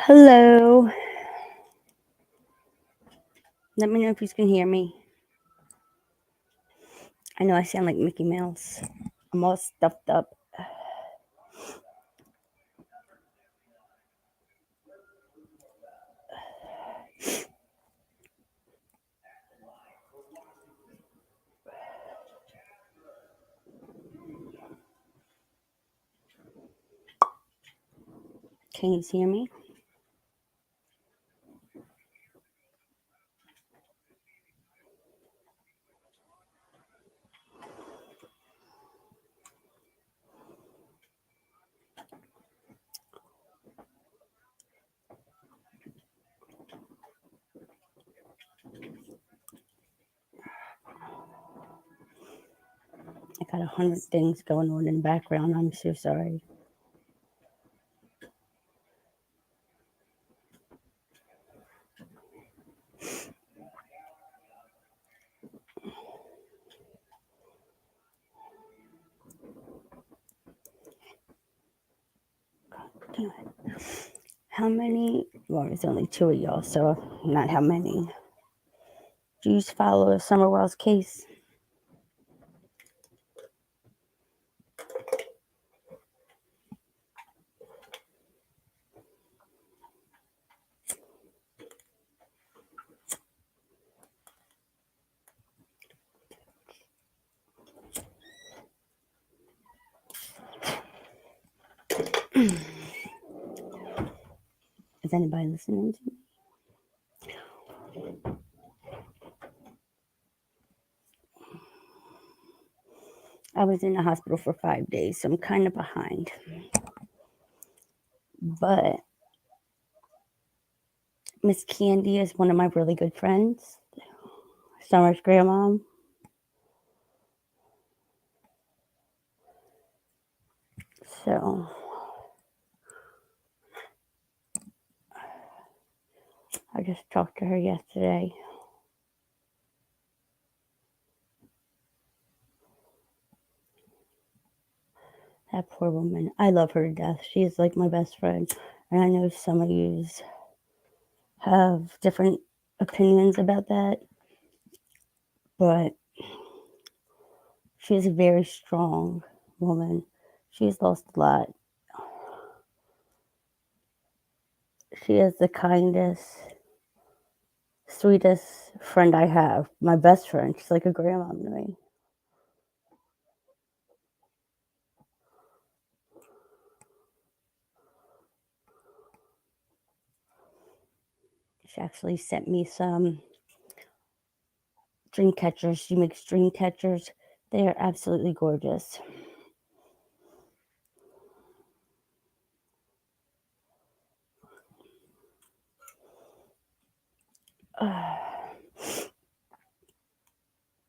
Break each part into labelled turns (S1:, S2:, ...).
S1: Hello. Let me know if you can hear me. I know I sound like Mickey Mouse. I'm all stuffed up. Can you hear me? I got 100 things going on in the background. I'm so sorry. Damn it. How many? Well, there's only two of y'all, so not how many. Do you follow Summer Wells case? Is anybody listening to me? I was in the hospital for 5 days, so I'm kind of behind. But Miss Candy is one of my really good friends. Summer's grandma. So I just talked to her yesterday. That poor woman. I love her to death. She is like my best friend. And I know some of you have different opinions about that, but she is a very strong woman. She's lost a lot. She is the kindest, sweetest friend I have. My best friend. She's like a grandma to me. She actually sent me some dream catchers. She makes dream catchers. They are absolutely gorgeous.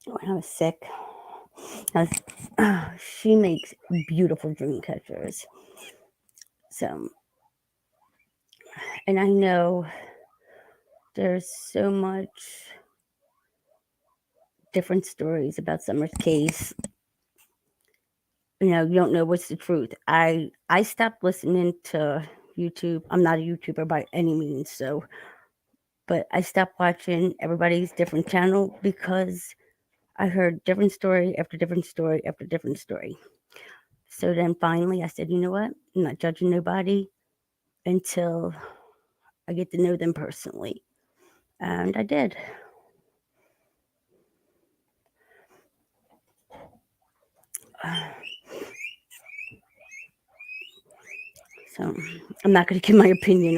S1: When I was sick, she makes beautiful dream catchers. So, and I know there's so much different stories about Summer's case. You don't know what's the truth. I stopped listening to YouTube. I'm not a YouTuber by any means, so but I stopped watching everybody's different channel because I heard different story after different story after different story. So then finally I said, you know what? I'm not judging nobody until I get to know them personally. And I did. So I'm not going to give my opinion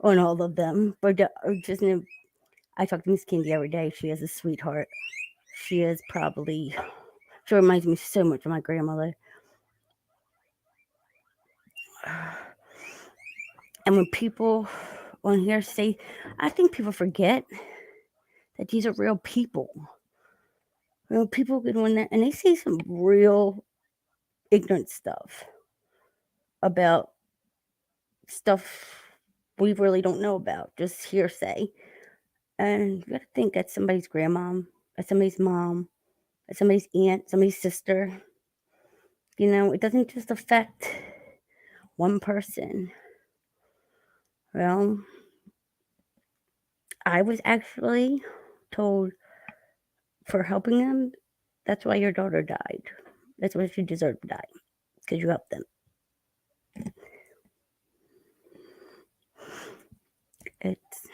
S1: on all of them, but just know I talk to Miss Candy every day. She is a sweetheart. She is probably she reminds me so much of my grandmother. And when people on here say, I think people forget that these are real people. Real people get on that, and they say some real ignorant stuff about stuff we really don't know about, just hearsay. And you got to think that's somebody's grandmom, that's somebody's mom, that's somebody's aunt, somebody's sister. It doesn't just affect one person. Well, I was actually told for helping them, that's why your daughter died. That's why she deserved to die, because you helped them. It's,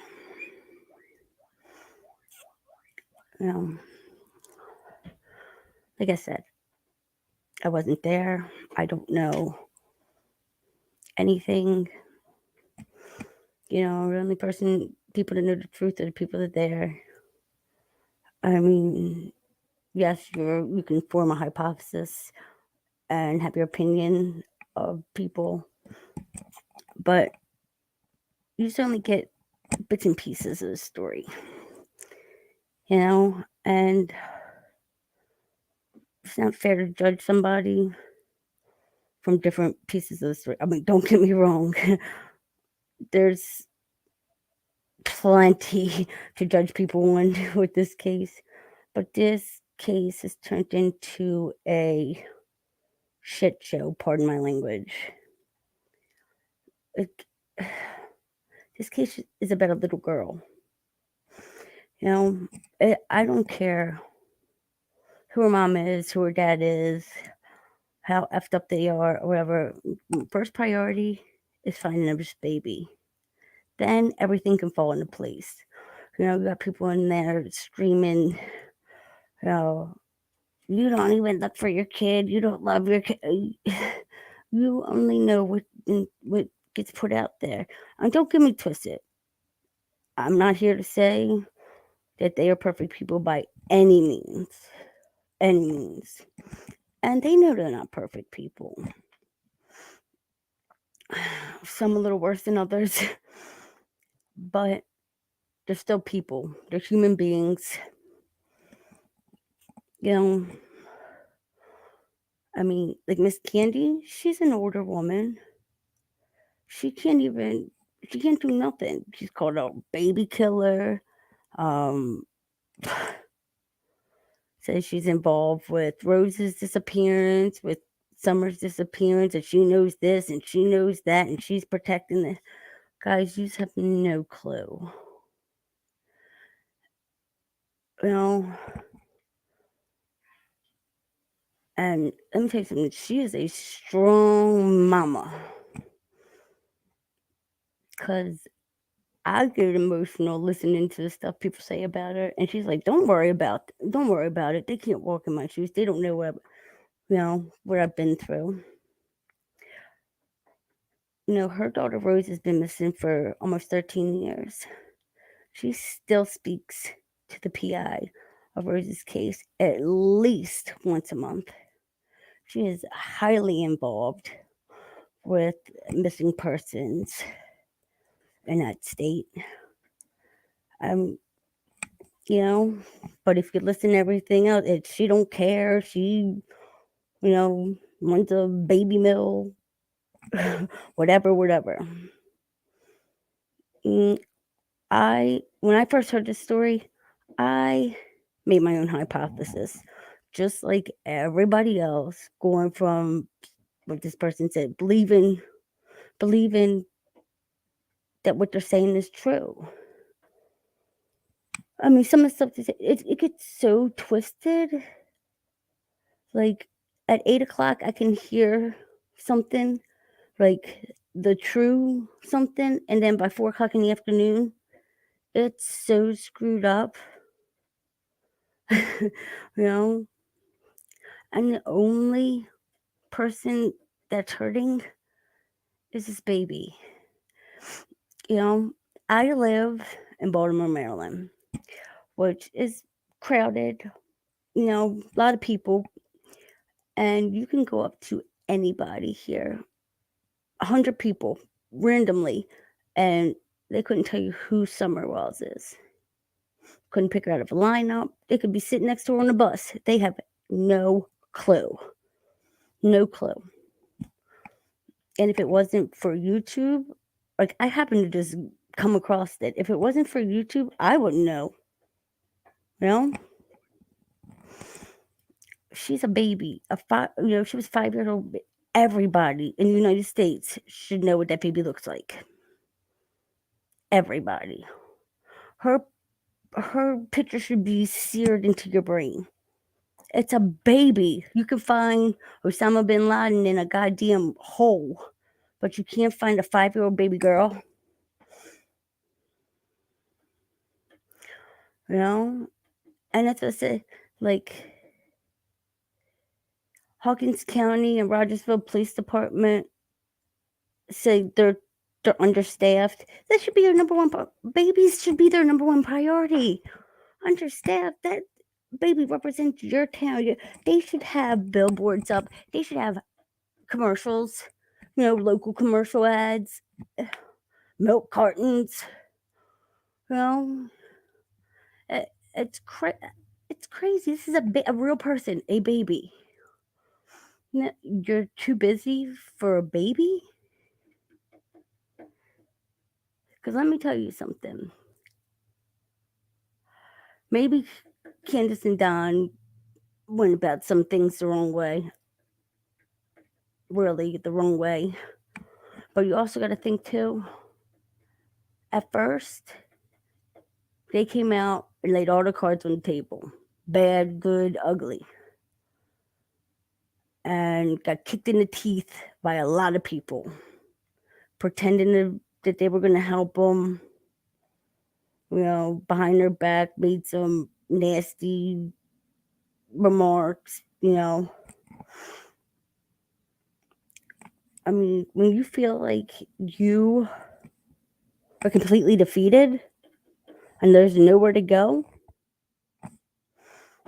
S1: you know, like I said, I wasn't there. I don't know anything. The only people that know the truth are the people that are there. I mean, yes, you can form a hypothesis and have your opinion of people, but you just only get bits and pieces of the story, and it's not fair to judge somebody from different pieces of the story. I mean, don't get me wrong. There's plenty to judge people on with this case, but this case has turned into a shit show, pardon my language. It, this case is about a little girl. I don't care who her mom is, who her dad is, how effed up they are, or whatever. First priority is finding this baby. Then everything can fall into place. You got people in there screaming, you don't even look for your kid. You don't love your kid. You only know what gets put out there. And don't get me twisted. I'm not here to say that they are perfect people by any means. Any means. And they know they're not perfect people. Some a little worse than others. But they're still people. They're human beings. I mean, like Miss Candy, she's an older woman. She can't do nothing. She's called a baby killer. Um, says she's involved with Rose's disappearance, with Summer's disappearance, and she knows this and she knows that, and she's protecting this. Guys, you just have no clue. And let me tell you something. She is a strong mama. Because I get emotional listening to the stuff people say about her, and she's like, don't worry about it. They can't walk in my shoes. They don't know what I've been through. Her daughter Rose has been missing for almost 13 years. She still speaks to the PI of Rose's case at least once a month. She is highly involved with missing persons in that state. But if you listen to everything else, she don't care. She, runs a baby mill, whatever. When I first heard this story, I made my own hypothesis, just like everybody else, going from what this person said, believing that what they're saying is true. I mean, some of the stuff they say, it gets so twisted. Like at 8:00, I can hear something, like the true something, and then by 4:00 in the afternoon, it's so screwed up. you know, and the only person that's hurting is this baby. I live in Baltimore, Maryland, which is crowded, a lot of people, and you can go up to anybody here, 100 people randomly, and they couldn't tell you who Summer Wells is. Couldn't pick her out of a lineup. They could be sitting next to her on a bus. They have no clue. No clue. And if it wasn't for YouTube, like I happened to just come across it. If it wasn't for YouTube, I wouldn't know. She's a baby. She was 5 years old. Everybody in the United States should know what that baby looks like. everybody. Her picture should be seared into your brain. It's a baby. You can find Osama bin Laden in a goddamn hole, but you can't find a 5-year-old baby girl. You know? And that's what I said. Like, Hawkins County and Rogersville Police Department say they're understaffed. That should be your number one. Babies should be their number one priority. Understaffed. That baby represents your town. They should have billboards up. They should have commercials. Local commercial ads, milk cartons. It, it's it's crazy. This is a real person, a baby. You're too busy for a baby? Because let me tell you something. Maybe Candace and Don went about some things the wrong way. Really, the wrong way. But you also got to think, too, at first, they came out and laid all the cards on the table. Bad, good, ugly. And got kicked in the teeth by a lot of people. Pretending that they were going to help them. Behind their back, made some nasty remarks, I mean, when you feel like you are completely defeated and there's nowhere to go,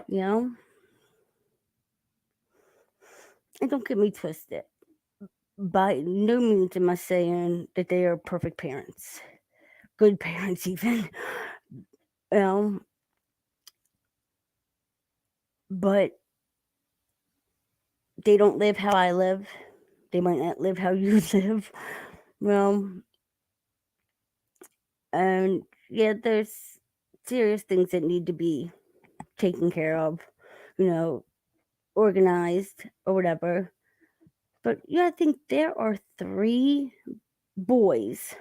S1: and don't get me twisted. By no means am I saying that they are perfect parents, good parents even, but they don't live how I live. They might not live how you live. And yeah, there's serious things that need to be taken care of, organized or whatever. But I think there are 3 boys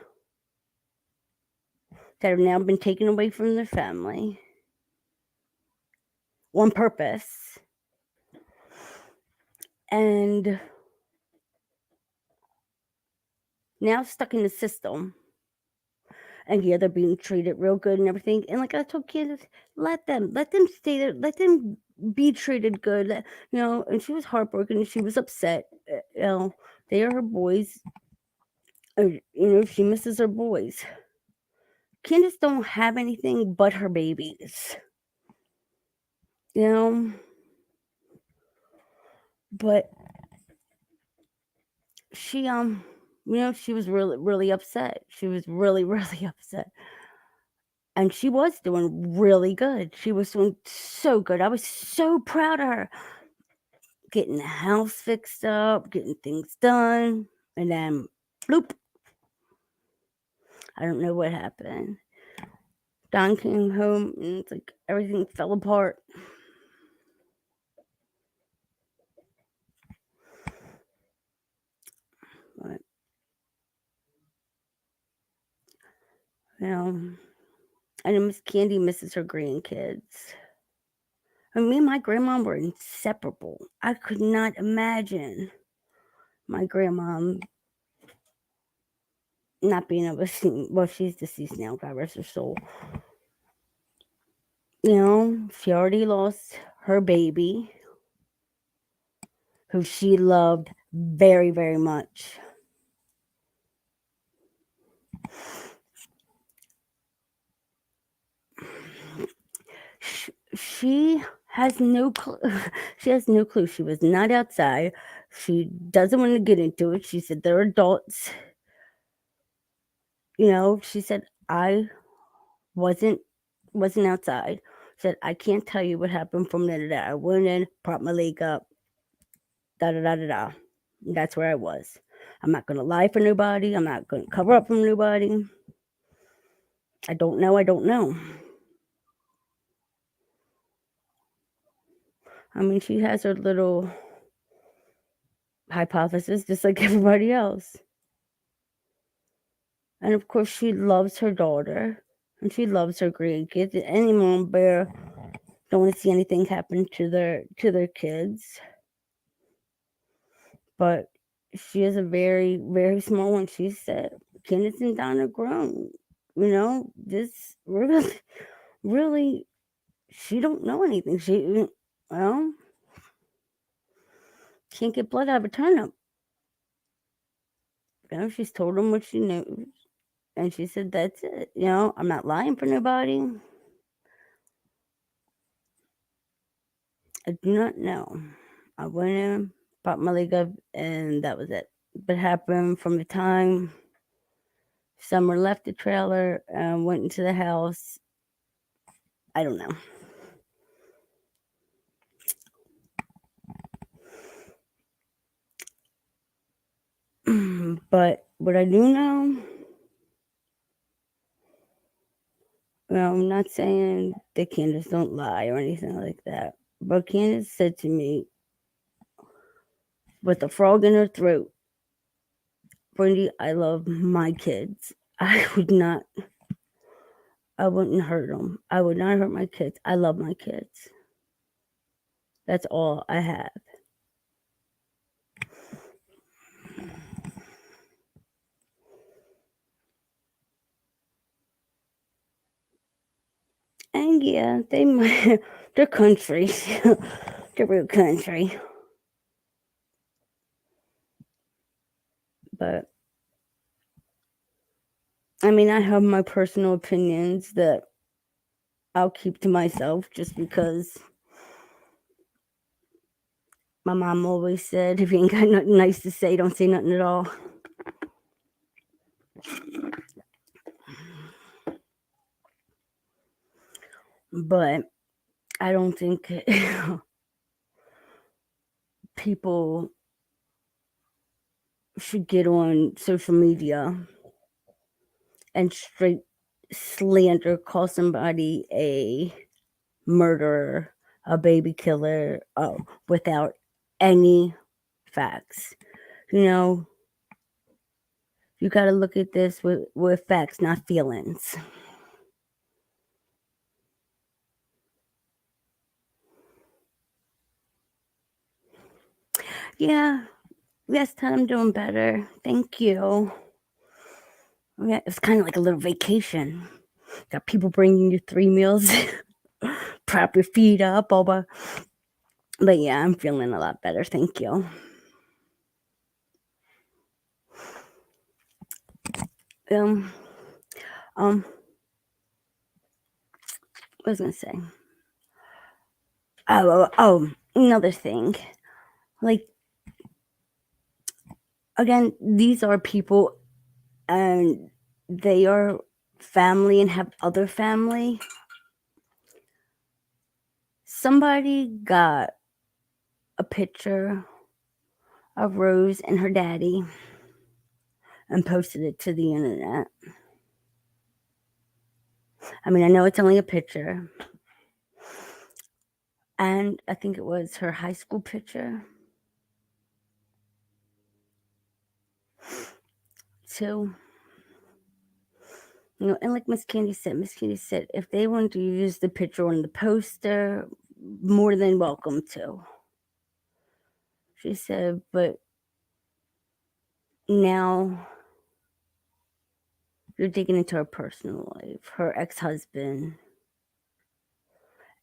S1: that have now been taken away from their family on purpose. And now stuck in the system. And yeah, they're being treated real good and everything. And like I told kids, let them stay there. Let them be treated good. And she was heartbroken and she was upset. They are her boys. She misses her boys. Candace don't have anything but her babies. But she she was really, really upset. She was really, really upset. And she was doing really good. She was doing so good. I was so proud of her. Getting the house fixed up, getting things done, and then bloop. I don't know what happened. Don came home and it's like everything fell apart. But, I know Miss Candy misses her grandkids. And me and my grandma were inseparable. I could not imagine my grandma not being able to see. Well, she's deceased now, God rest her soul. She already lost her baby, who she loved very, very much. She has no clue. She has no clue. She was not outside. She doesn't want to get into it. She said they're adults. She said I wasn't outside. Said I can't tell you what happened from there to there. I went in, propped my leg up, da da da da da. That's where I was. I'm not gonna lie for nobody. I'm not gonna cover up from nobody. I don't know. I mean, she has her little hypothesis, just like everybody else. And of course, she loves her daughter and she loves her grandkids. Any mom bear don't want to see anything happen to their kids. But she is a very, very small one. She said, Candace and Don are grown. This really, she don't know anything. She, well, can't get blood out of a turnip. She's told them what she knew. And she said, that's it. I'm not lying for nobody. I do not know. I went in, bought my leg up, and that was it. But it happened from the time Summer left the trailer and went into the house. I don't know. But what I do know, I'm not saying that Candace don't lie or anything like that. But Candace said to me, with a frog in her throat, Brandy, I love my kids. I wouldn't hurt them. I would not hurt my kids. I love my kids. That's all I have. And yeah, they're country. They're real country. But I mean, I have my personal opinions that I'll keep to myself just because my mom always said, if you ain't got nothing nice to say, don't say nothing at all. But I don't think people should get on social media and straight slander, call somebody a murderer, a baby killer, without any facts. You got to look at this with facts, not feelings. Yeah. Yes, Todd, I'm doing better. Thank you. Yeah, it's kind of like a little vacation. Got people bringing you 3 meals, prop your feet up, but yeah, I'm feeling a lot better. Thank you. What was I gonna say? Another thing. Like, again, these are people, and they are family and have other family. Somebody got a picture of Rose and her daddy and posted it to the internet. I mean, I know it's only a picture. And I think it was her high school picture. So, and like Miss Candy said, if they want to use the picture on the poster, more than welcome to. She said, but now you're digging into her personal life, her ex-husband.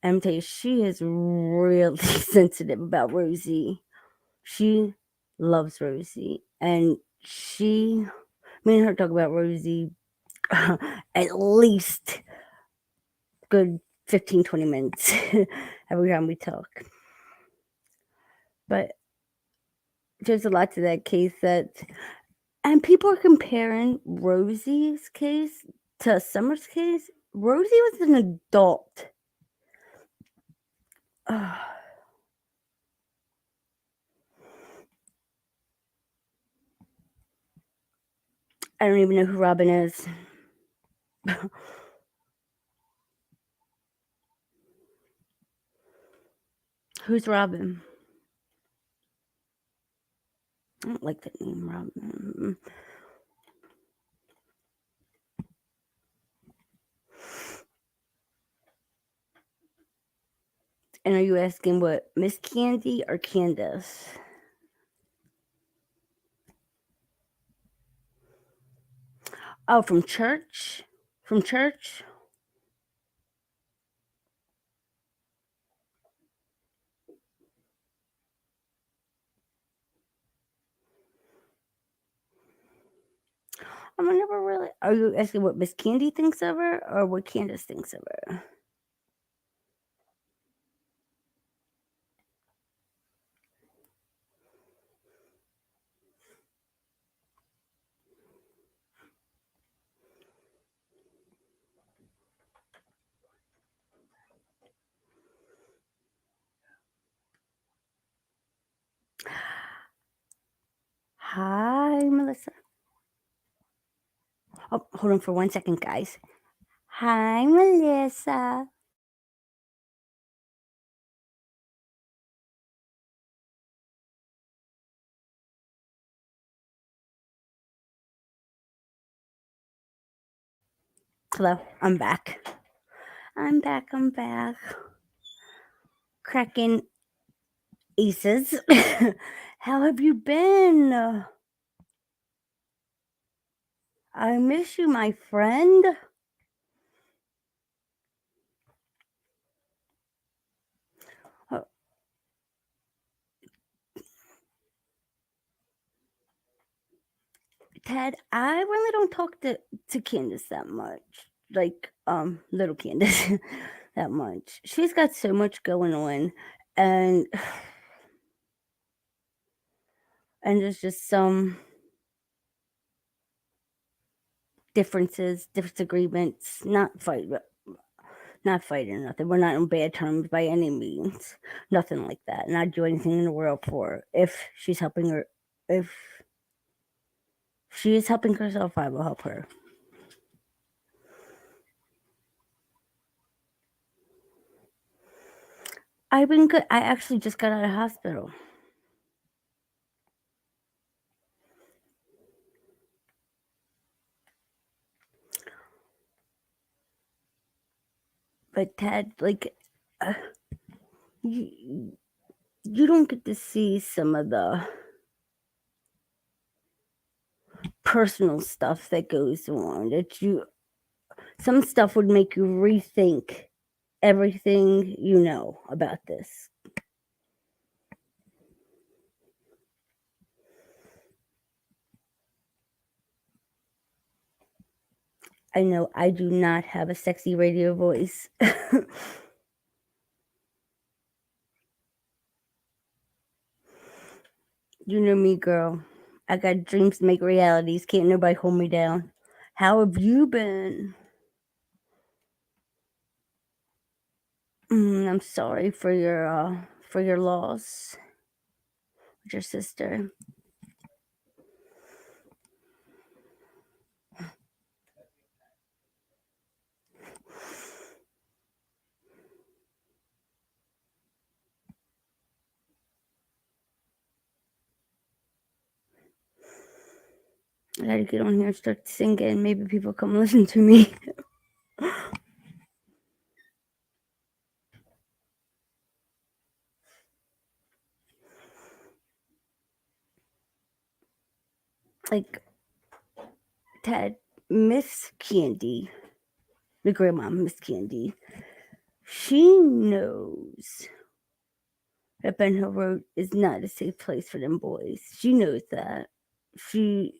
S1: And I'm telling you, she is really sensitive about Rosie. She loves Rosie. And me and her talk about Rosie at least good 15, 20 minutes every time we talk. But there's a lot to that case and people are comparing Rosie's case to Summer's case. Rosie was an adult. I don't even know who Robin is. Who's Robin? I don't like that name, Robin. And are you asking what, Miss Candy or Candace? Oh, from church? From church? I never really. Are you asking what Miss Candy thinks of her or what Candace thinks of her? Hi, Melissa. Oh, hold on for 1 second, guys. Hi, Melissa. Hello, I'm back. I'm back. Cracking aces. How have you been? I miss you, my friend. Oh, Ted, I really don't talk to Candace that much. Like, little Candace that much. She's got so much going on, and there's just some differences, disagreements, not fighting, nothing. We're not on bad terms by any means. Nothing like that. And I'd do anything in the world for her. If she's helping her, if she is helping herself, I will help her. I've been good. I actually just got out of hospital. But Ted, like, you, you don't get to see some of the personal stuff that goes on. Some stuff would make you rethink everything you know about this. I know I do not have a sexy radio voice. You know me, girl. I got dreams to make realities. Can't nobody hold me down. How have you been? I'm sorry for your loss with your sister. I gotta get on here and start singing. Maybe people come listen to me. Like Ted, Miss Candy, the grandma, Miss Candy, she knows that Ben Hill Road is not a safe place for them boys. She knows that. She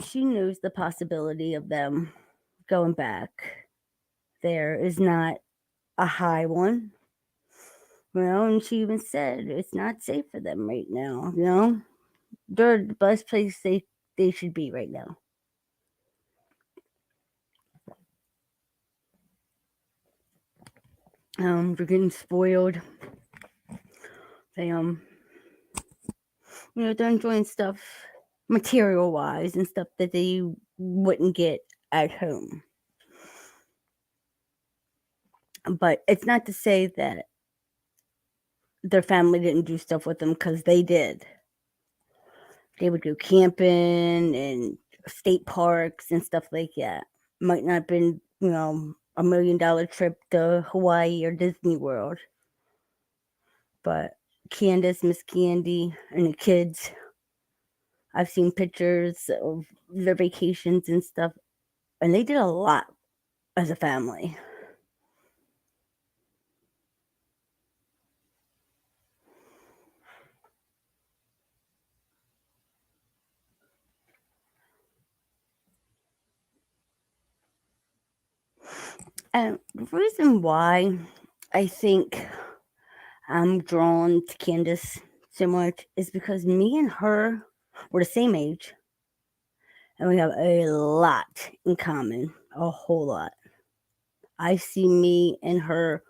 S1: she knows the possibility of them going back there is not a high one. And she even said it's not safe for them right now. They're the best place they should be right now. They're getting spoiled. They they're enjoying stuff material wise and stuff that they wouldn't get at home. But it's not to say that their family didn't do stuff with them, because they did. They would go camping and state parks and stuff like that. Might not have been, $1 million trip to Hawaii or Disney World. But Candace, Miss Candy, and the kids, I've seen pictures of their vacations and stuff, and they did a lot as a family. And the reason why I think I'm drawn to Candace so much is because me and her were the same age, and we have a lot in common, a whole lot. I see me and her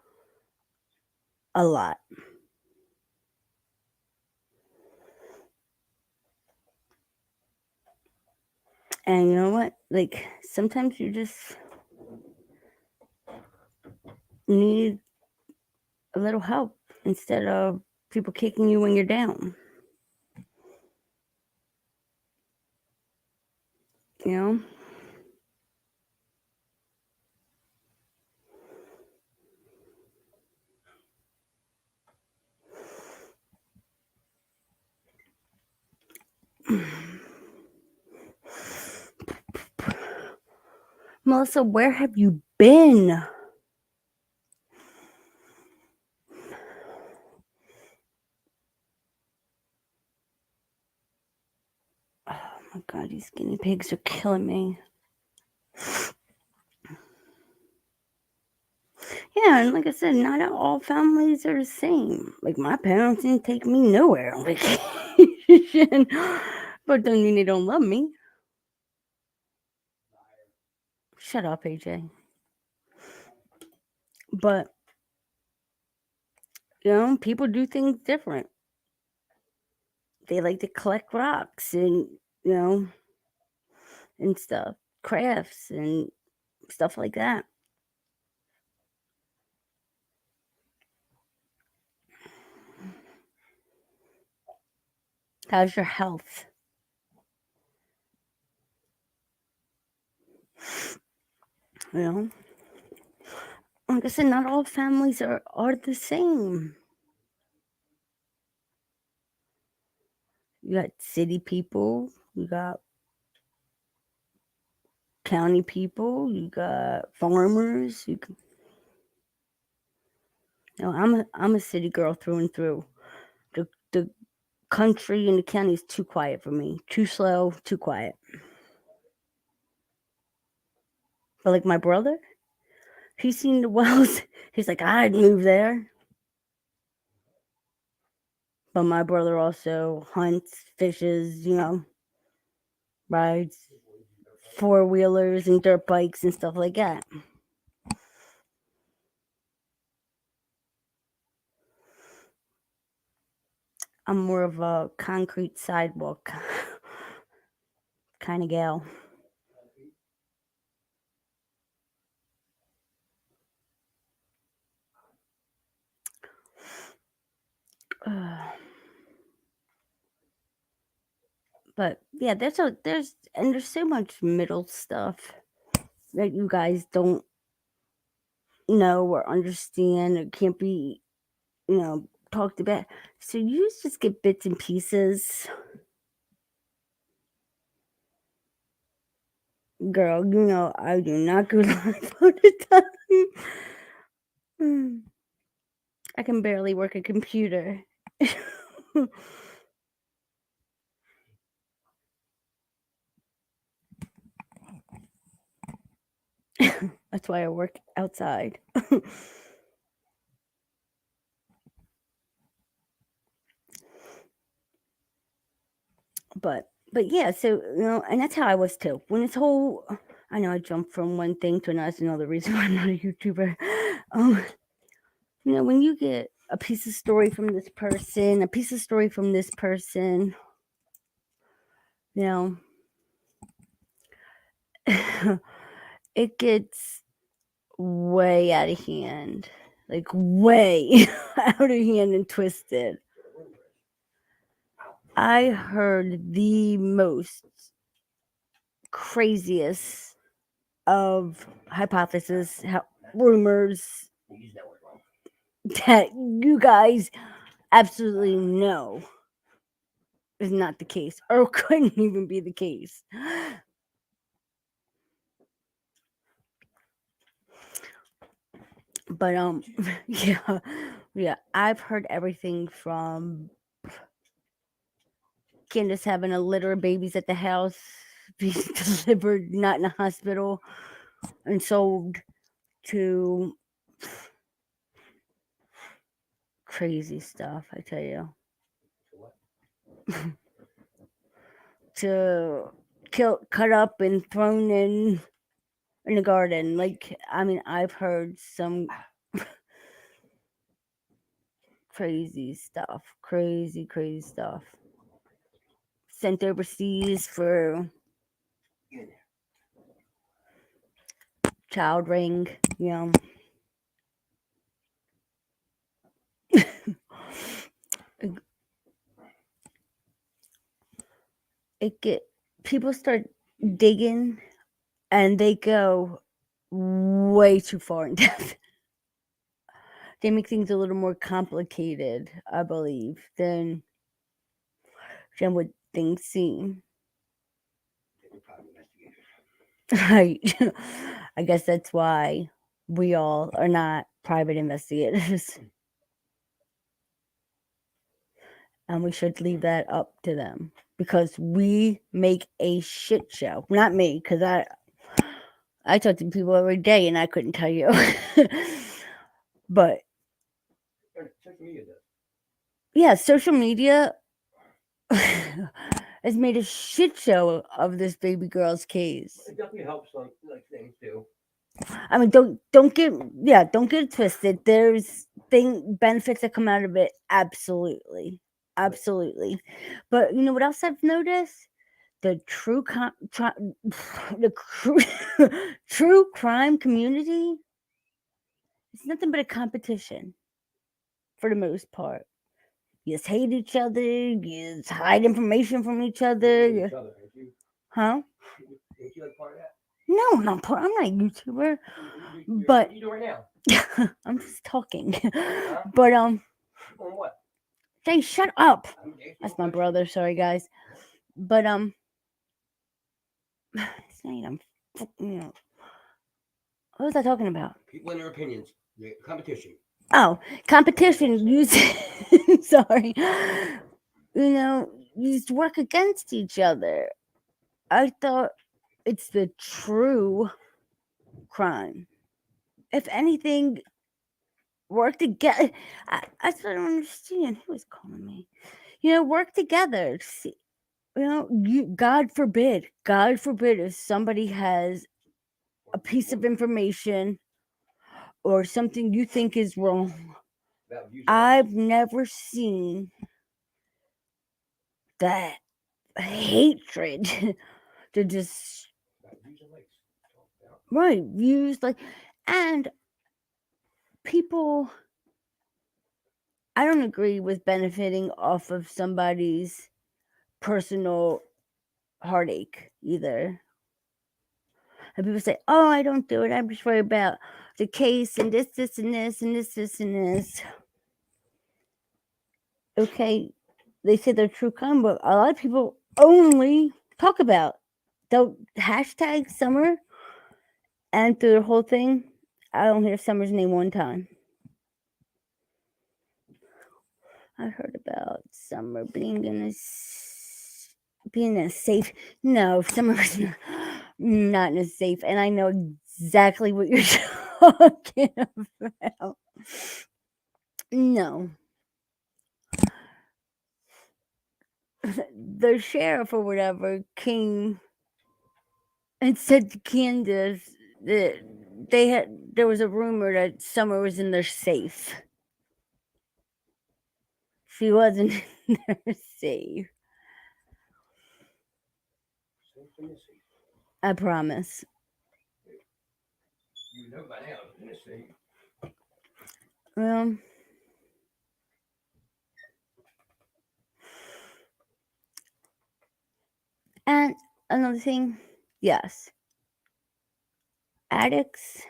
S1: a lot. And you know what? Like, sometimes you just need a little help instead of people kicking you when you're down. You know? Melissa, where have you been? Oh my god, these guinea pigs are killing me. Yeah, and like I said, not all families are the same. Like, my parents didn't take me nowhere on vacation, but doesn't mean they don't love me. Shut up, AJ. But people do things different. They like to collect rocks and and stuff, crafts and stuff like that. How's your health? You know, like I said, not all families are the same. You got city people, you got county people, you got farmers. I'm a city girl through and through. The country and the county is too quiet for me. Too slow, too quiet. But like my brother, he's seen the wells. He's like, I'd move there. But my brother also hunts, fishes, rides four-wheelers and dirt bikes and stuff like that. I'm more of a concrete sidewalk kind of gal. But yeah, there's so much middle stuff that you guys don't know or understand or can't be, talked about. So you just get bits and pieces. Girl, I do not go live all the time. I can barely work a computer. That's why I work outside. But yeah, so and that's how I was too. When this whole I know I jumped from one thing to another. That's another reason why I'm not a YouTuber. Um, when you get a piece of story from this person, a piece of story from this person, you know, it gets way out of hand. Like way out of hand and twisted. I heard the most craziest of hypothesis rumors that you guys absolutely know is not the case or couldn't even be the case. But yeah, I've heard everything from Candace having a litter of babies at the house, being delivered not in a hospital and sold, to crazy stuff, I tell you. To cut up and thrown in the garden. Like, I mean, I've heard some crazy stuff. Crazy stuff. Sent overseas for child ring, you know. People start digging and they go way too far in depth. They make things a little more complicated, I believe, than what things seem. Right. I guess that's why we all are not private investigators. And we should leave that up to them because we make a shit show. Not me, because I talk to people every day and I couldn't tell you. But yeah, social media has made a shit show of this baby girl's case.
S2: It definitely helps on like things too.
S1: I mean, don't get it twisted. There's benefits that come out of it, absolutely. But you know what else I've noticed? The true crime community is nothing but a competition for the most part. You just hate each other. You just hide information from each other. Huh?
S2: Ain't you like part of that?
S1: No, I'm not a YouTuber. But
S2: you do right now.
S1: I'm just talking. But
S2: On what?
S1: Hey, shut up. That's my brother. Sorry, guys. But it's not even, you know, what was I talking about?
S2: People and their opinions. The competition.
S1: Oh, competition. You sorry. You know, you just work against each other. I thought it's the true crime. If anything, work together. That's what I don't understand. Who was calling me? You know, work together. See, you know, God forbid if somebody has a piece of information or something you think is wrong. I've never seen that hatred to just right views like, and people, I don't agree with benefiting off of somebody's personal heartache either. And people say, oh, I don't do it, I'm just worried about the case and this and this and this and this. Okay, they say they're true crime, but a lot of people only talk about the hashtag Summer, and through the whole thing, I don't hear Summer's name one time. I heard about Summer being in a safe. No, Summer was not in a safe, and I know exactly what you're talking about. No. The sheriff or whatever came and said to Candace that there was a rumor that Summer was in their safe. She wasn't in their safe. I promise.
S2: You know by now, in the safe.
S1: And another thing, yes, addicts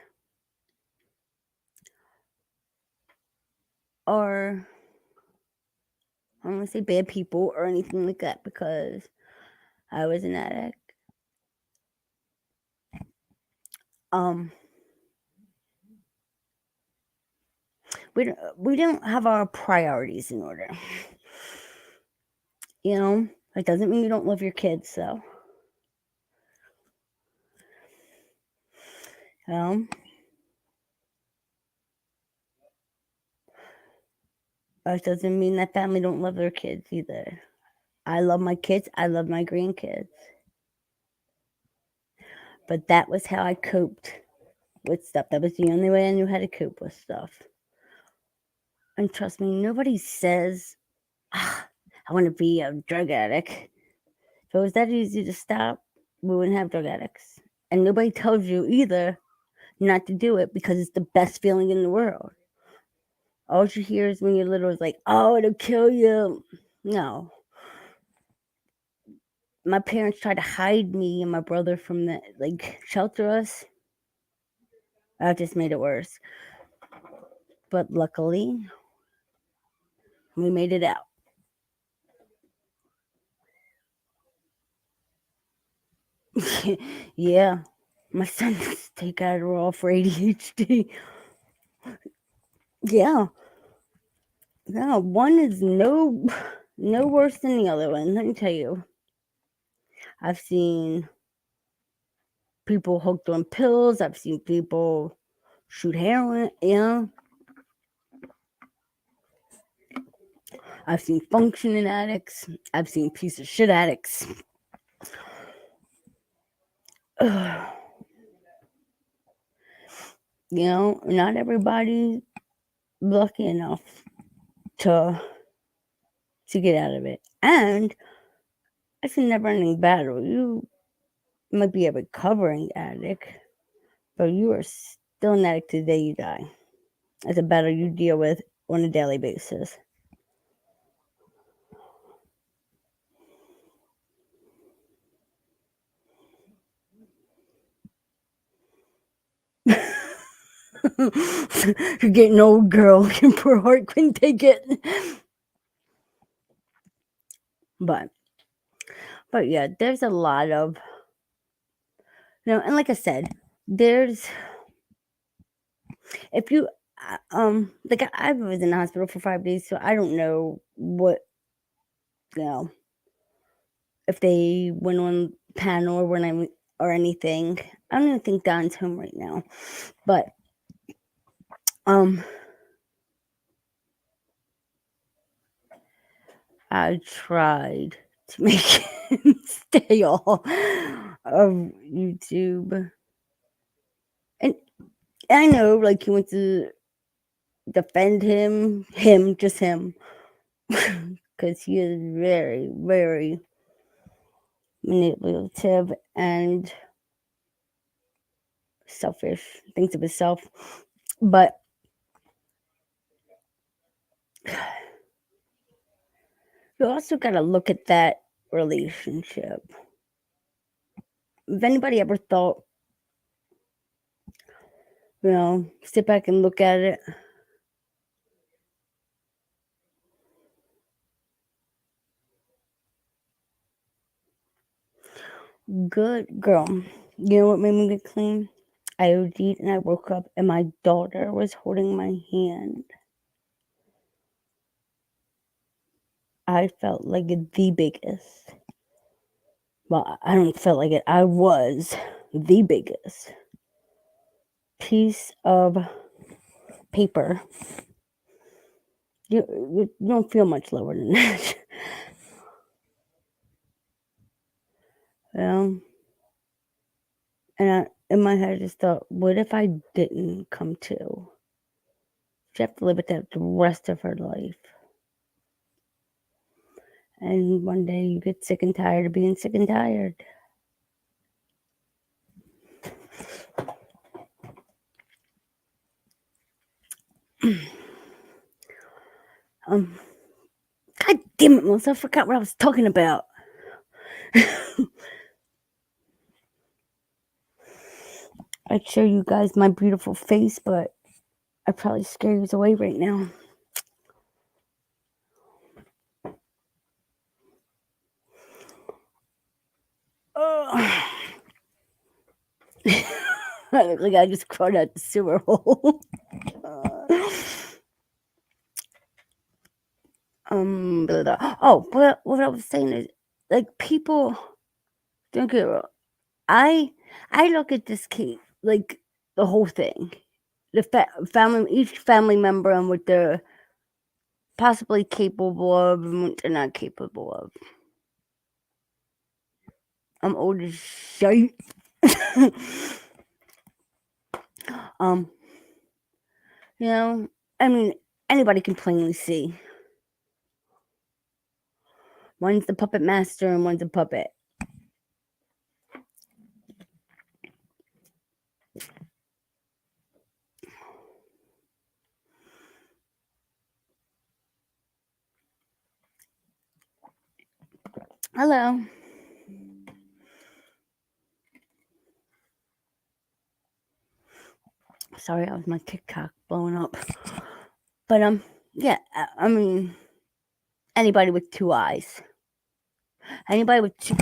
S1: are, I don't want to say bad people or anything like that, because I was an addict. We don't have our priorities in order. You know, it doesn't mean you don't love your kids, though. It doesn't mean that family don't love their kids either. I love my kids. I love my grandkids. But that was how I coped with stuff. That was the only way I knew how to cope with stuff. And trust me, nobody says, I want to be a drug addict. If it was that easy to stop, we wouldn't have drug addicts. And nobody tells you either not to do it because it's the best feeling in the world. All you hear is when you're little is like, oh, it'll kill you. No. My parents tried to hide me and my brother from the, shelter us. That just made it worse. But luckily, we made it out. Yeah. My son has to take Adderall for ADHD. Yeah. Yeah, one is no worse than the other one, let me tell you. I've seen people hooked on pills. I've seen people shoot heroin. Yeah. I've seen functioning addicts. I've seen piece of shit addicts. You know, not everybody's lucky enough to get out of it. And it's a never-ending battle. You might be a recovering addict, but you are still an addict to the day you die. It's a battle you deal with on a daily basis. You're getting old, girl. Your poor heart couldn't take it. But yeah, there's a lot of, and like I said, there's, if you, I was in the hospital for 5 days, so I don't know what, if they went on panel or anything. I don't even think Don's home right now, but I tried to make him stay off of YouTube, and I know, he went to defend just him, because he is very, very manipulative and selfish, thinks of himself. But you also got to look at that relationship. If anybody ever thought, sit back and look at it, good girl. You know what made me get clean? I OD'd and I woke up and my daughter was holding my hand. I felt like the biggest. Well, I don't feel like it. I was the biggest piece of paper. You don't feel much lower than that. And in my head, I just thought, what if I didn't come to? She have to live with that the rest of her life. And one day you get sick and tired of being sick and tired. God damn it, Melissa, I forgot what I was talking about. I'd show you guys my beautiful face, but I probably scare you away right now. I look like I just crawled out the sewer hole. Blah, blah. Oh, what I was saying is, like, people don't get it wrong. I look at this case like the whole thing, the family, each family member, and what they're possibly capable of and what they're not capable of. I'm old as shit. um, you know, I mean, anybody can plainly see. One's the puppet master and one's a puppet. Hello. Sorry, that was my TikTok blowing up. But yeah, I mean, anybody with two eyes. Anybody with two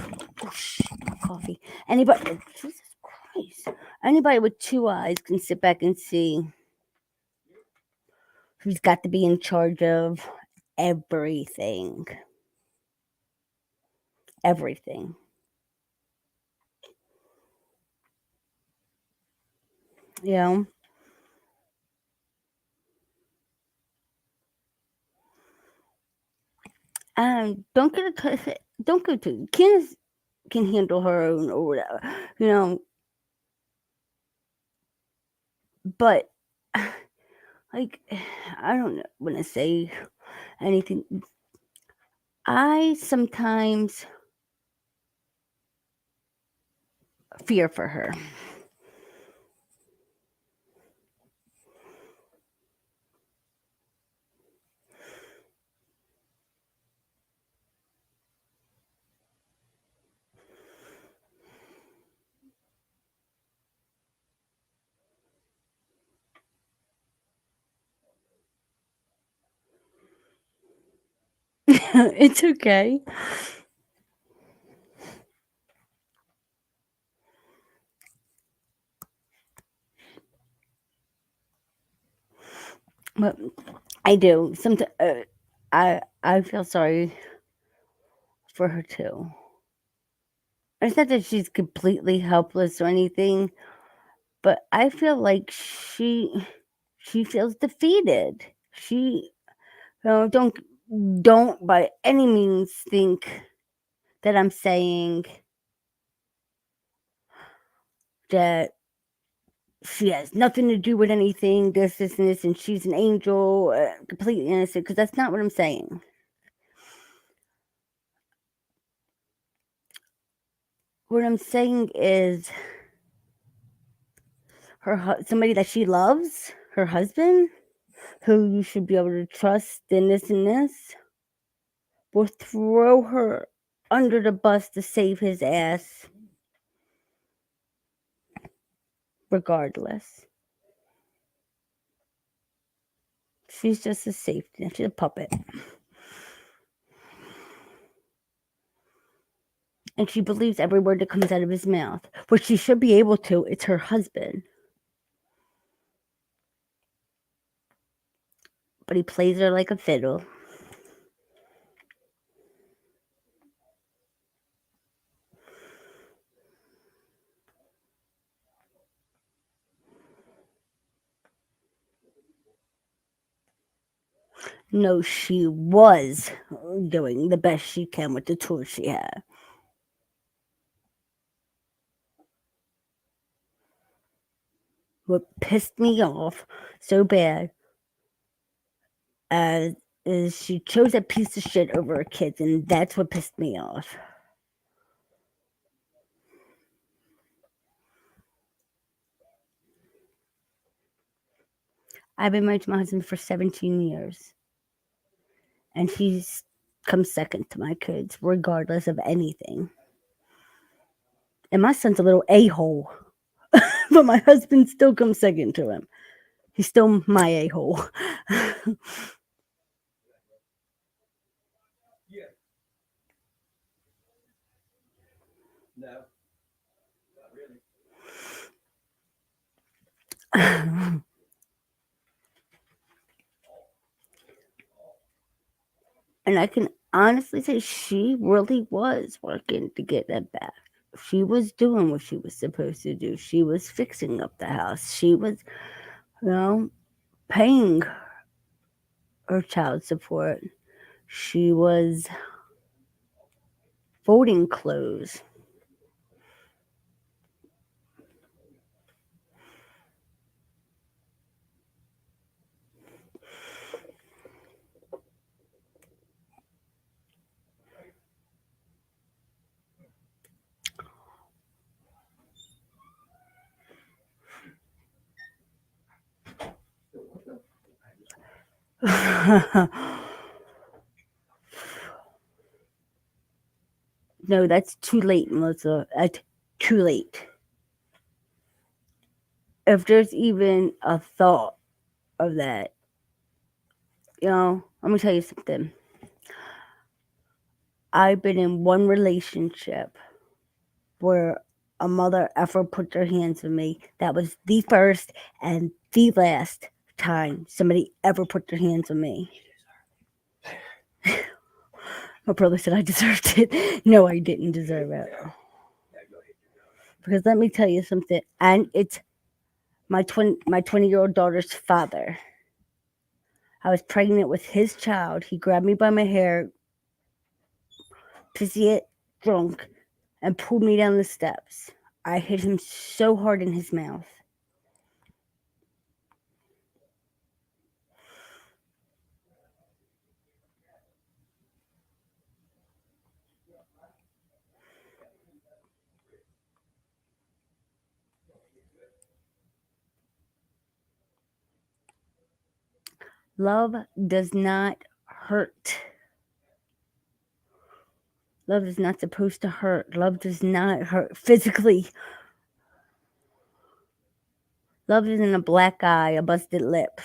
S1: coffee. Anybody, Jesus Christ. Anybody with two eyes can sit back and see who's got to be in charge of everything. Everything. You know? Don't get it. Don't go to. Candace can handle her own or whatever, you know. But like, I don't want to say anything. I sometimes fear for her. It's okay. But I do. Sometimes I feel sorry for her too. It's not that she's completely helpless or anything, but I feel like she feels defeated. She don't by any means think that I'm saying that she has nothing to do with anything, this, and this, and she's an angel, completely innocent, because that's not what I'm saying. What I'm saying is somebody that she loves, her husband, who you should be able to trust in this and this, will throw her under the bus to save his ass, regardless. She's just a safety net. She's a puppet. And she believes every word that comes out of his mouth, which she should be able to. It's her husband. But he plays her like a fiddle. No, she was doing the best she can with the tools she had. What pissed me off so bad is she chose a piece of shit over her kids, and that's what pissed me off. I've been married to my husband for 17 years, and he's come second to my kids, regardless of anything. And my son's a little a-hole, but my husband still comes second to him. He's still my a-hole.
S2: Yeah. No.
S1: And I can honestly say she really was working to get that back. She was doing what she was supposed to do. She was fixing up the house. She was, paying her child support. She was folding clothes. No, that's too late, Melissa. That's too late. If there's even a thought of that, let me tell you something. I've been in one relationship where a mother ever put their hands on me. That was the first and the last time somebody ever put their hands on me. My brother said I deserved it. No, I didn't deserve it. Because let me tell you something, and it's my 20-year-old daughter's father. I was pregnant with his child. He grabbed me by my hair, pissy drunk, and pulled me down the steps. I hit him so hard in his mouth. Love does not hurt. Love is not supposed to hurt. Love does not hurt physically. Love isn't a black eye, a busted lip.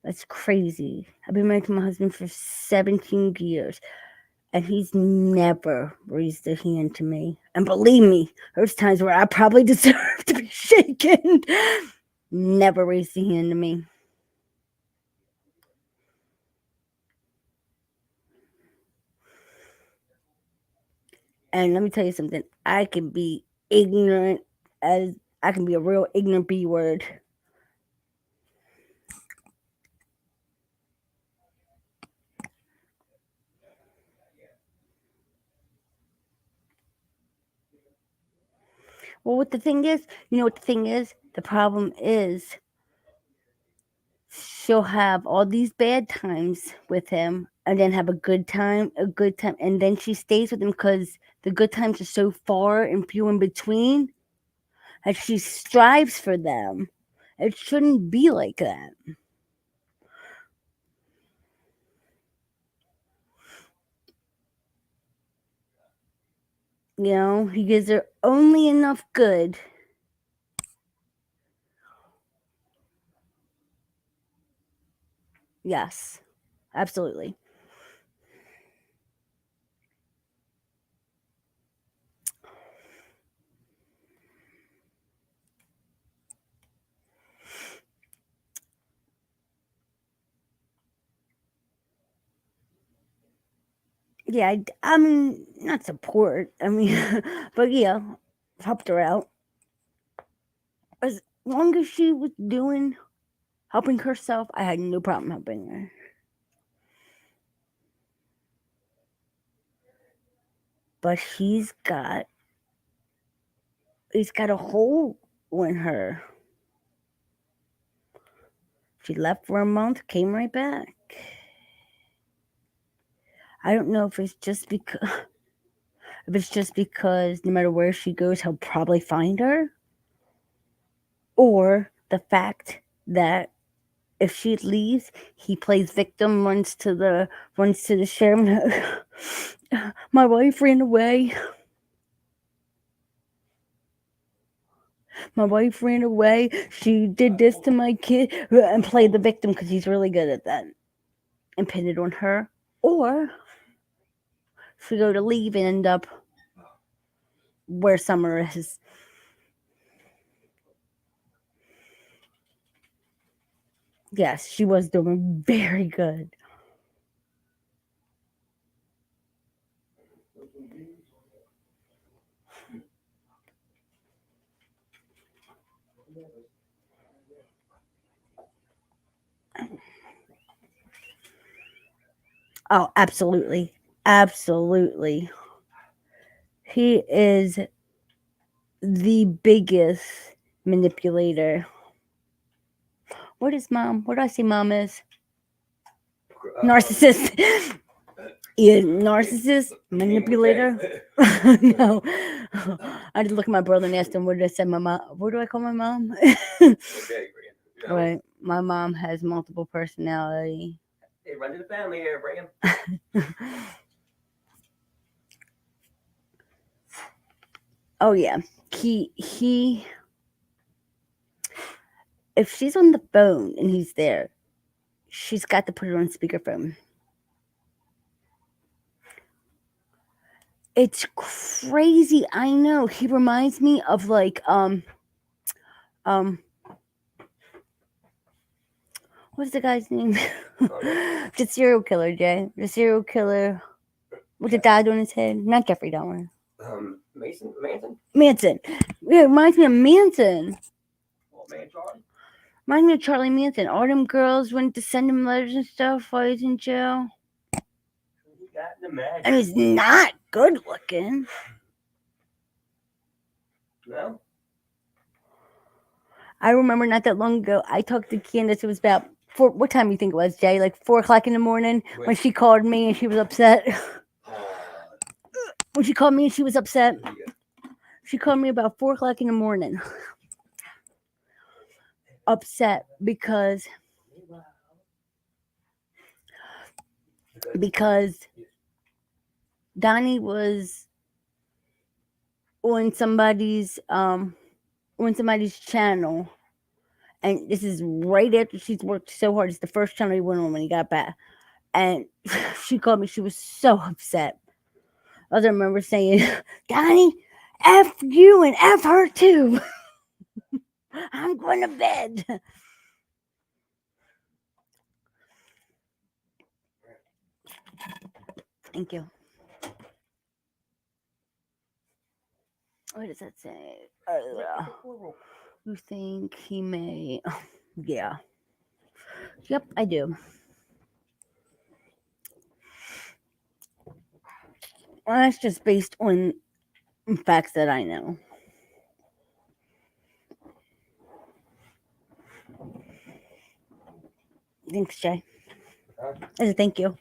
S1: That's crazy. I've been married to my husband for 17 years, and he's never raised a hand to me. And believe me, there's times where I probably deserve to be shaken. Never raised a hand to me. And let me tell you something. I can be ignorant as I can be a real ignorant B word. Well, what the thing is, what the thing is? The problem is she'll have all these bad times with him and then have a good time, and then she stays with him because the good times are so far and few in between that she strives for them. It shouldn't be like that. He gives her only enough good. Yes, absolutely. Yeah, I mean, not support. I mean, but yeah, helped her out. As long as she was helping herself, I had no problem helping her. But he's got a hole in her. She left for a month, came right back. I don't know if it's just because no matter where she goes, he'll probably find her, or the fact that if she leaves, he plays victim, runs to the sheriff. My wife ran away. My wife ran away. She did this to my kid, and play the victim because he's really good at that, and pin it on her. Or she go to leave and end up where Summer is. Yes, she was doing very good. Oh, absolutely. Absolutely. He is the biggest manipulator. What is mom? What do I say mom is? Narcissist. Yeah, narcissist, manipulator. No. I just look at my brother and ask him what did I say my mom. What do I call my mom? Right. My mom has multiple personality.
S2: Hey, run to the family here, Bram.
S1: Oh yeah. He if she's on the phone and he's there, she's got to put it on speakerphone. It's crazy. I know. He reminds me of like what's the guy's name? The serial killer, Jay. The serial killer with the dad on his head. Not Jeffrey Dahmer.
S2: Manson.
S1: Manson. Yeah, it reminds me of Manson.
S2: Oh man, Charlie.
S1: Reminds me of Charlie Manson. All them girls went to send him letters and stuff while he's in jail.
S2: He got in the magic.
S1: And he's not good looking.
S2: No.
S1: I remember not that long ago, I talked to Candace. It was about what time do you think it was, Jay? Like 4 o'clock in the morning when she called me and she was upset. When she called me and she was upset. She called me about 4 o'clock in the morning. Upset because Donnie was on somebody's channel, and this is right after she's worked so hard. It's the first channel he went on when he got back, and she called me. She was so upset. I remember saying, Donnie, F you and F her too. I'm going to bed. Thank you. What does that say? You think he may? Yeah. Yep, I do. Well, that's just based on facts that I know. Thanks, Jay. I said thank you.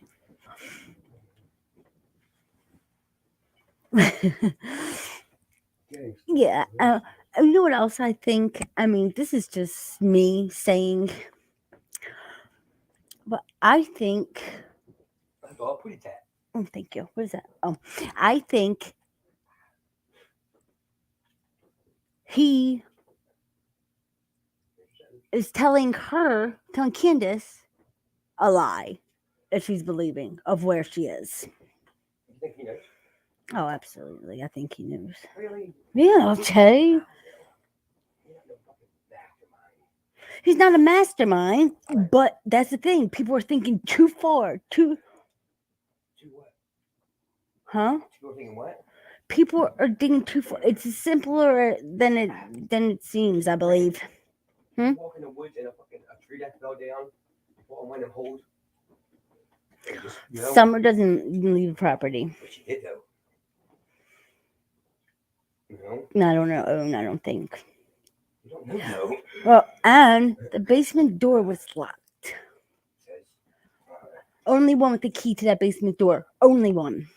S1: Yeah. You know what else I think? I mean, this is just me saying, but I think.
S2: Oh, put it that.
S1: Oh, thank you. What is that? Oh, I think he is telling Candace, a lie that she's believing of where she is.
S2: You think he knows?
S1: Oh, absolutely. I think he knows.
S2: Really?
S1: Yeah, okay. He's not a mastermind, but that's the thing. People are thinking too far.
S2: To what?
S1: Huh?
S2: People are thinking what?
S1: People are digging too far. It's simpler than it seems, I believe.
S2: Walk in the woods and a tree that fell down. One of them holes. Just,
S1: Summer doesn't leave property.
S2: But she did though.
S1: No, I don't know. I don't think.
S2: You don't know.
S1: Well, and the basement door was locked. Only one with the key to that basement door. Only one.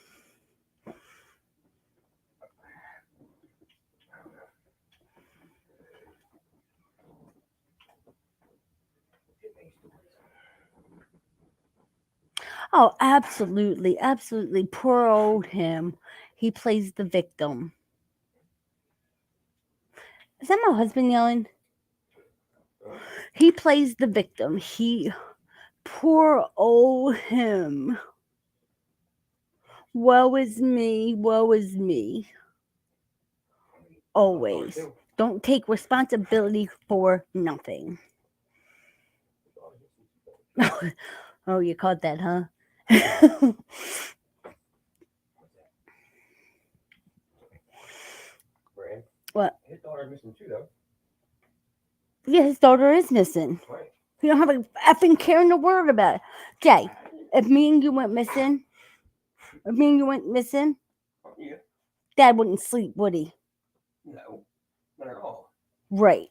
S1: Oh, absolutely. Absolutely. Poor old him. He plays the victim. Is that my husband yelling? He plays the victim. Poor old him. Woe is me. Woe is me. Always. Don't take responsibility for nothing. Oh, you caught that, huh?
S2: Brand.
S1: What?
S2: His daughter's missing too, though.
S1: Yeah, his daughter is missing.
S2: Right.
S1: You don't have a effing care in the world about it. Jay, if me and you went missing,
S2: Yeah.
S1: Dad wouldn't sleep, would he?
S2: No. Not at all.
S1: Right.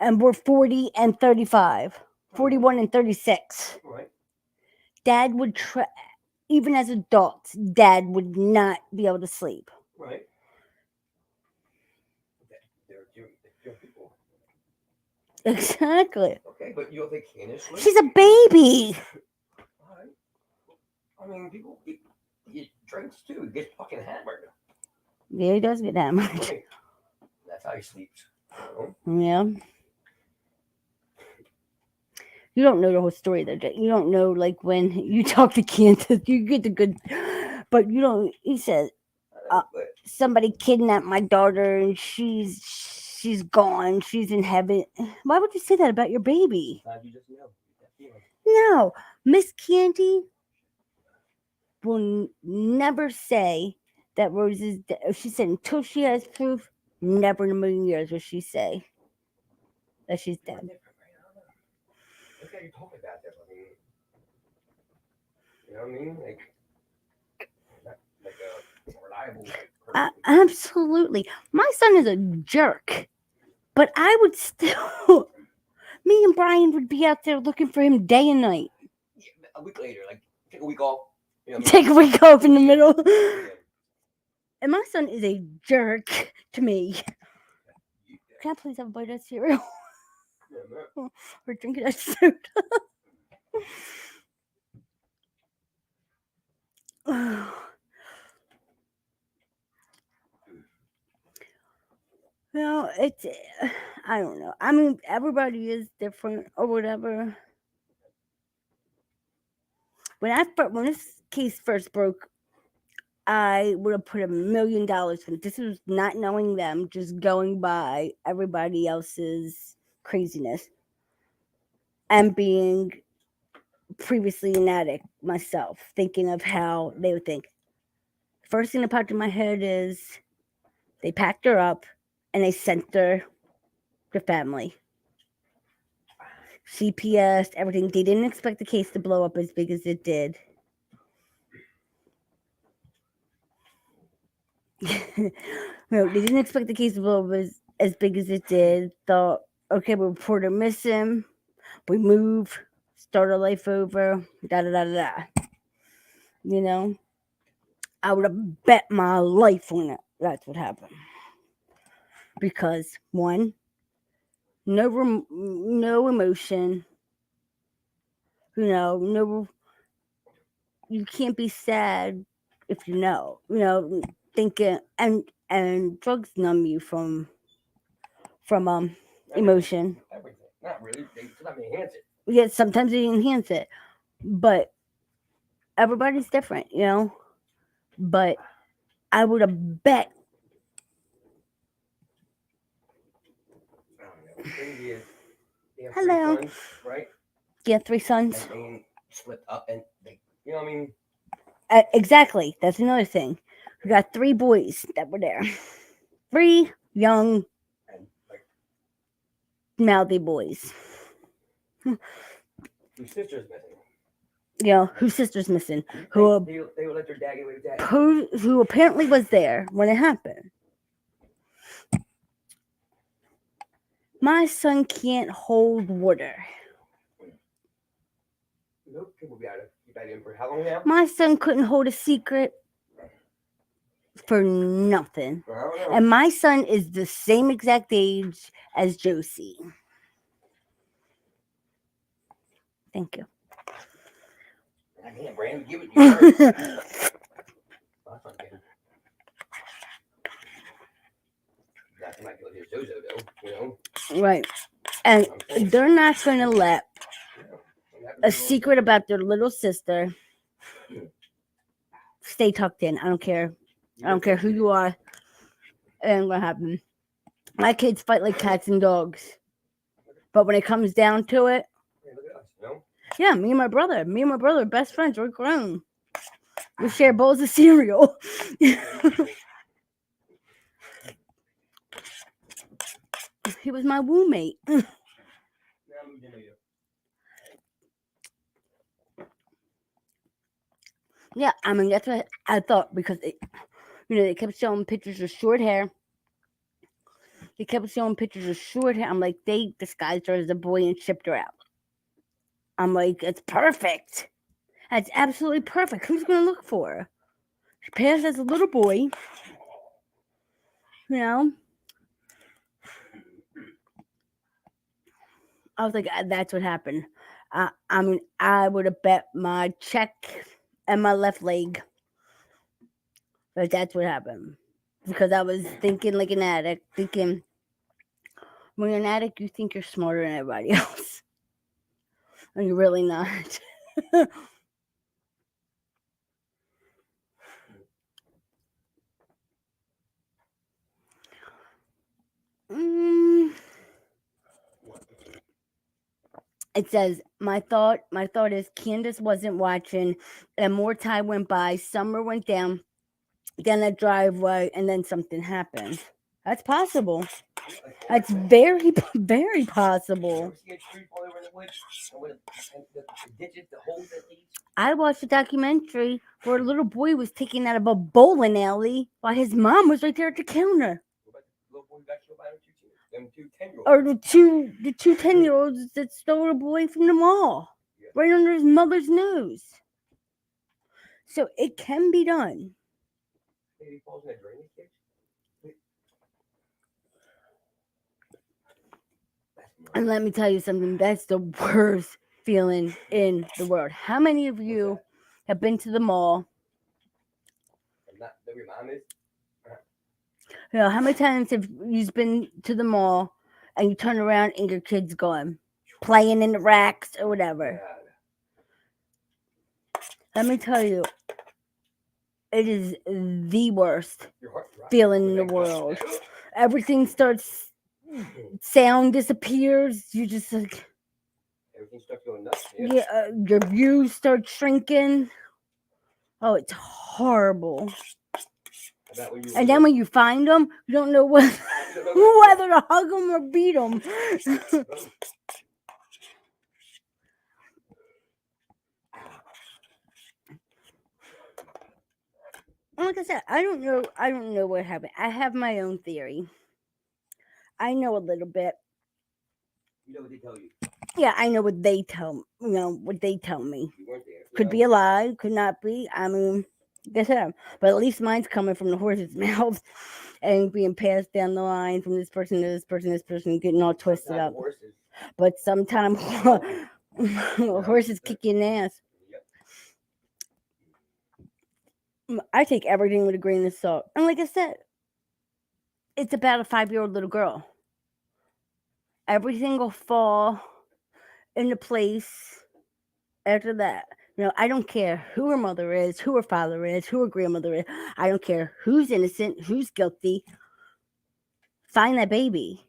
S1: And we're 40 and 35, 41 and 36.
S2: Right.
S1: Dad would try, even as adults, Dad would not be able to sleep.
S2: Right. They're people.
S1: Exactly.
S2: Okay, but you don't think Candace sleep?
S1: She's a baby.
S2: Alright. I mean, people eat drinks too. He gets fucking hammered.
S1: Yeah, he does get hammered.
S2: Right. That's how he sleeps. You know?
S1: Yeah. You don't know the whole story though, Jay. You don't know, like, when you talk to Candace, you get the good, but you don't. He says
S2: But
S1: somebody kidnapped my daughter and she's gone. She's in heaven. Why would you say that about your baby?
S2: sometimes you just know. That feeling.
S1: No, Miss Candy will never say that Rose is dead. She said until she has proof, never in a million years will she say that she's
S2: You're
S1: dead.
S2: different, right? I don't know. Look how you talk about that. I mean, you know what I mean? Not like a reliable person.
S1: Absolutely. My son is a jerk, but I would still. Me and Brian would be out there looking for him day and night.
S2: Yeah, a week later, like take a week off. You know what I
S1: Take a week off in the middle.
S2: mean?
S1: And my son is a jerk to me.
S2: Yeah.
S1: Can I please have a bite of that cereal
S2: Yeah, man.
S1: or drink that soda? Well, it's, I don't know. I mean, everybody is different or whatever. When this case first broke, I would have put $1 million for it. This was not knowing them, just going by everybody else's craziness and being previously an addict myself, thinking of how they would think. First thing that popped in my head is they packed her up and they sent her to family. CPS, everything. They didn't expect the case to blow up as big as it did. No, they didn't expect the case to blow up as big as it did. Thought, okay, we report her missing. We move, start our life over. Da da da da da. You know, I would have bet my life on it. That's what happened. Because one, no emotion. No, you can't be sad if you know. Thinking and drugs numb you from emotion.
S2: Everything. Not really. They sometimes enhance it.
S1: Yeah, sometimes they enhance it, but everybody's different, But I would have bet.
S2: I don't know. The thing is, they have
S1: Hello.
S2: 3 sons, right?
S1: Yeah, 3 sons.
S2: And they split up, and they, you know what I mean?
S1: Exactly. That's another thing. We got 3 boys that were there. 3 young,
S2: And like
S1: mouthy boys.
S2: whose sister's missing.
S1: Whose sister's missing.
S2: They would let their dad get away with that.
S1: Who apparently was there when it happened. My son can't hold water.
S2: Nope. People be out of keep that in for how long now?
S1: My son couldn't hold a secret for nothing.
S2: I don't know.
S1: And my son is the same exact age as Josie. Thank you.
S2: I can't, Brandon. Give it to you first. That's not good. That's not good. Here's Zozo, though. You know?
S1: Right. And they're not going to let a secret about their little sister stay tucked in. I don't care. I don't care who you are. It ain't going to happen. My kids fight like cats and dogs. But when it comes down to it,
S2: Hey, look at us, you know?
S1: Yeah, me and my brother. Me and my brother are best friends. We're grown. We share bowls of cereal. He was my roommate.
S2: Now I moved in here.
S1: Yeah, I mean that's what I thought because they kept showing pictures of short hair. They kept showing pictures of short hair. I'm like, they disguised her as a boy and shipped her out. I'm like, it's perfect. That's absolutely perfect. Who's gonna look for her? She passed as a little boy. You know, I was like, that's what happened. I mean, I would have bet my check and my left leg that that's what happened because I was thinking like an addict, thinking when you're an addict, you think you're smarter than everybody else, and you're really not. Mm, it says my thought is Candace wasn't watching, and more time went by. Summer went down the driveway, and then something happened. That's possible. That's very very
S2: You
S1: possible.
S2: ever see a tree fall over in the woods? And the ditches, the holes that leaves?
S1: I watched a documentary where a little boy was taken out of a bowling alley while his mom was right there at the counter.
S2: What about the little boy who got killed by them two 10-year-olds?
S1: Or the two 10-year-olds that stole a boy from the mall.
S2: Yeah.
S1: Right under his mother's nose. So it can be done.
S2: Maybe he falls in a drainage ditch?
S1: And let me tell you something, that's the worst feeling in the world. How many of you have been to the mall?
S2: Not where your mom is?
S1: You know, how many times have you been to the mall and you turn around and your kid's gone? Playing in the racks or whatever.
S2: Yeah.
S1: Let me tell you, it is the worst
S2: Your heart drops.
S1: feeling in the world. Everything starts, sound disappears. You just like,
S2: Everything starts going nuts.
S1: yeah, your views start shrinking. Oh, it's horrible.
S2: About when you
S1: And then when you find them, you don't know whether to hug them or beat them. Like I said, I don't know what happened. I have my own theory. I know a little bit.
S2: You know what they tell you.
S1: Yeah, I know what they tell what they tell me.
S2: You weren't there.
S1: Could be a lie, could not be. I mean, guess what? But at least mine's coming from the horse's mouth and being passed down the line from this person to this person, getting all twisted up.
S2: Horses.
S1: But sometimes horses kick your ass.
S2: Yep.
S1: I take everything with a grain of salt. And like I said, it's about a 5-year-old little girl. Everything will fall into place after that. You know, I don't care who her mother is, who her father is, who her grandmother is. I don't care who's innocent, who's guilty. Find that baby.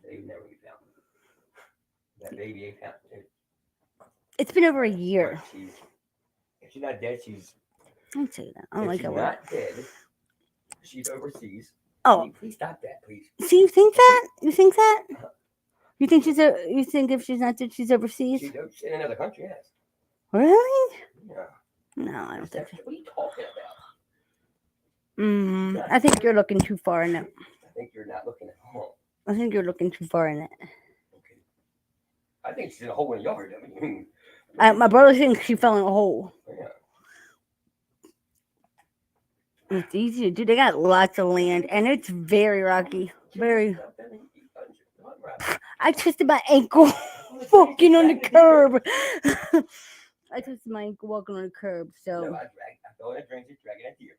S2: They never get found. That baby ain't found.
S1: It's been over a year.
S2: If she's not dead, she's.
S1: Don't say that. I don't
S2: if
S1: like
S2: she's
S1: that
S2: not
S1: word.
S2: dead, she's overseas.
S1: Oh,
S2: Please stop that, please.
S1: see, you think that? You think that? You think you think if she's not dead, she's overseas?
S2: She's in another country, yes.
S1: Really?
S2: Yeah.
S1: No, I don't think so.
S2: What are you talking about?
S1: I think you're looking too far in it.
S2: I think you're not looking at home.
S1: I think you're looking too far in it.
S2: Okay. I think she's in a hole in the yard. I mean,
S1: My brother thinks she fell in a hole.
S2: yeah.
S1: It's easy to do. They got lots of land, and it's very rocky. Very. I twisted my ankle walking on the curb. I twisted my ankle walking on the curb. So.
S2: No, I fell in a drain, dragging a deer.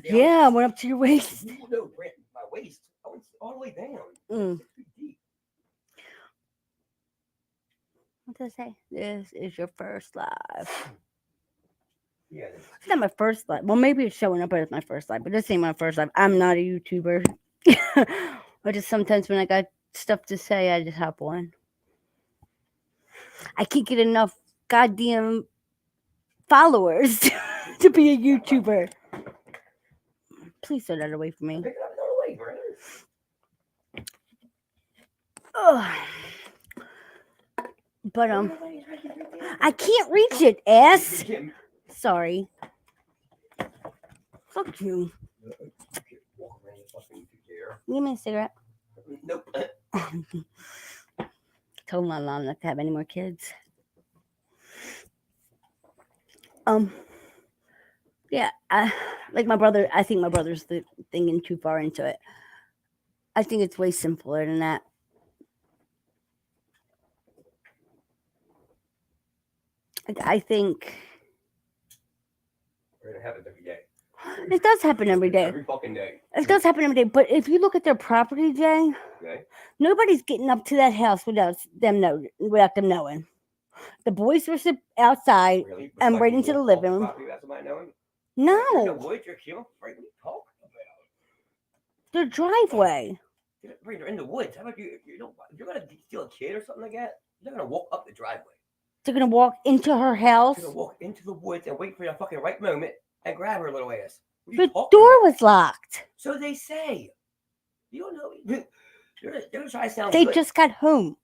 S1: Yeah, I went up to your waist.
S2: No, my waist. I went all the way down.
S1: Mm.
S2: 6 feet deep.
S1: What does it say? This is your first live.
S2: Yeah.
S1: It's not my first live. Well, maybe it's showing up as my first live, but this ain't my first live. I'm not a YouTuber. But just sometimes when I got stuff to say, I just hop on. I can't get enough goddamn followers to be a YouTuber. Please throw that away from me.
S2: Pick it up another way, Brandon.
S1: Ugh. But
S2: Nobody's making a big deal.
S1: I can't reach it, ass.
S2: You can't-
S1: Sorry. Fuck you.
S2: you can't walk around the fucking chair.
S1: Give me a cigarette.
S2: Nope.
S1: Told my mom not to have any more kids. Yeah, like my brother. I think my brother's thinking too far into it. I think it's way simpler than that. I think
S2: It happens every day.
S1: it does happen every day.
S2: Every fucking day.
S1: It does happen every day. But if you look at their property, Jay,
S2: Okay.
S1: nobody's getting up to that house without them knowing. The boys were outside.
S2: Really?
S1: And
S2: Like
S1: right
S2: you
S1: into the
S2: walk off
S1: living room.
S2: property without somebody knowing? You're in the
S1: No,
S2: woods, you're killing. Right? What are you talking about?
S1: their driveway.
S2: You're in the woods. How about you don't, if you're gonna steal a kid or something like that, you're not gonna walk up the driveway.
S1: They're gonna walk into her house.
S2: You're gonna walk into the woods and wait for the fucking right moment and grab her little ass. What are
S1: The
S2: you talking
S1: door
S2: about?
S1: was locked.
S2: So they say. You don't know. You're gonna try to sound
S1: They
S2: good.
S1: just got home.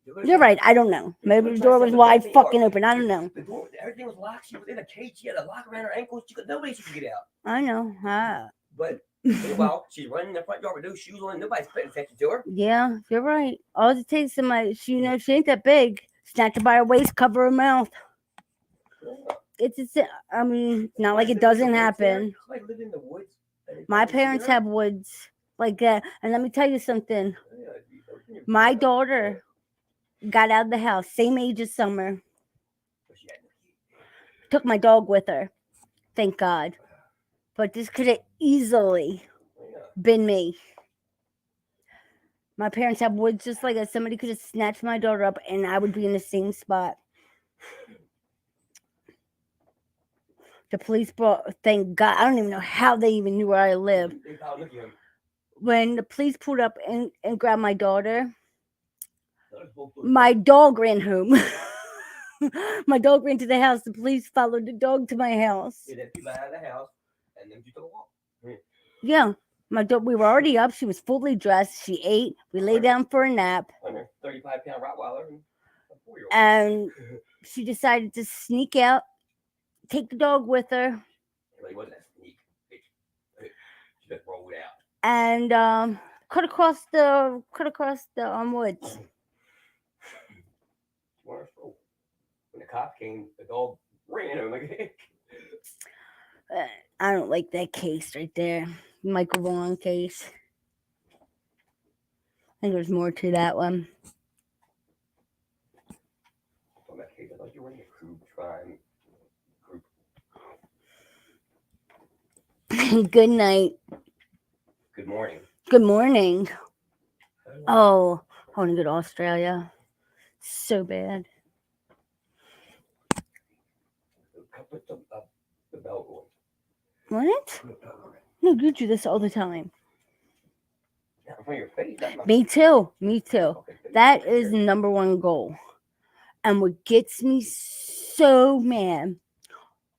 S2: You're
S1: You're right. I don't know. Maybe the door was wide fucking open. I don't know.
S2: The door, everything was locked. She was in a cage. She had a lock around her ankles. Nobody could get out.
S1: I know.
S2: But meanwhile, she's running in the front yard with no shoes on. Nobody's paying attention to her.
S1: Yeah, you're right. All it takes is somebody. She ain't that big. Snatch her by her waist, cover her mouth. It's. I mean, not like it doesn't happen.
S2: Somebody lived in the woods.
S1: My parents have woods like that, and let me tell you something. My daughter got out of the house, same age as Summer. Took my dog with her. Thank God. But this could have easily been me. My parents have woods just like that. Somebody could have snatched my daughter up and I would be in the same spot. The police thank God. I don't even know how they even knew where I lived. When the police pulled up and grabbed my daughter, my dog ran home. My dog ran to the house. The police followed the dog to my house.
S2: They let people out of the house and then you took a walk.
S1: Yeah. My dog, we were already up. She was fully dressed. She ate. We lay down for a nap.
S2: Under 35-pound Rottweiler and a 4-year-old.
S1: And she decided to sneak out, take the dog with her.
S2: It really wasn't a sneak. She just rolled out.
S1: And cut across the woods.
S2: When the cop came, the dog ran him again.
S1: I don't like that case right there. Michael Vaughan case. I think there's more to that one.
S2: On that case, I thought you were in a true crime group.
S1: Good night.
S2: Good morning.
S1: Good morning. Oh, I want to go to Australia. So bad.
S2: Put the belt on.
S1: What?
S2: Put the belt on.
S1: No, you do this all the time.
S2: Not in front of your face.
S1: Me too. Me too.
S2: Okay,
S1: That is number one goal. And what gets me so mad,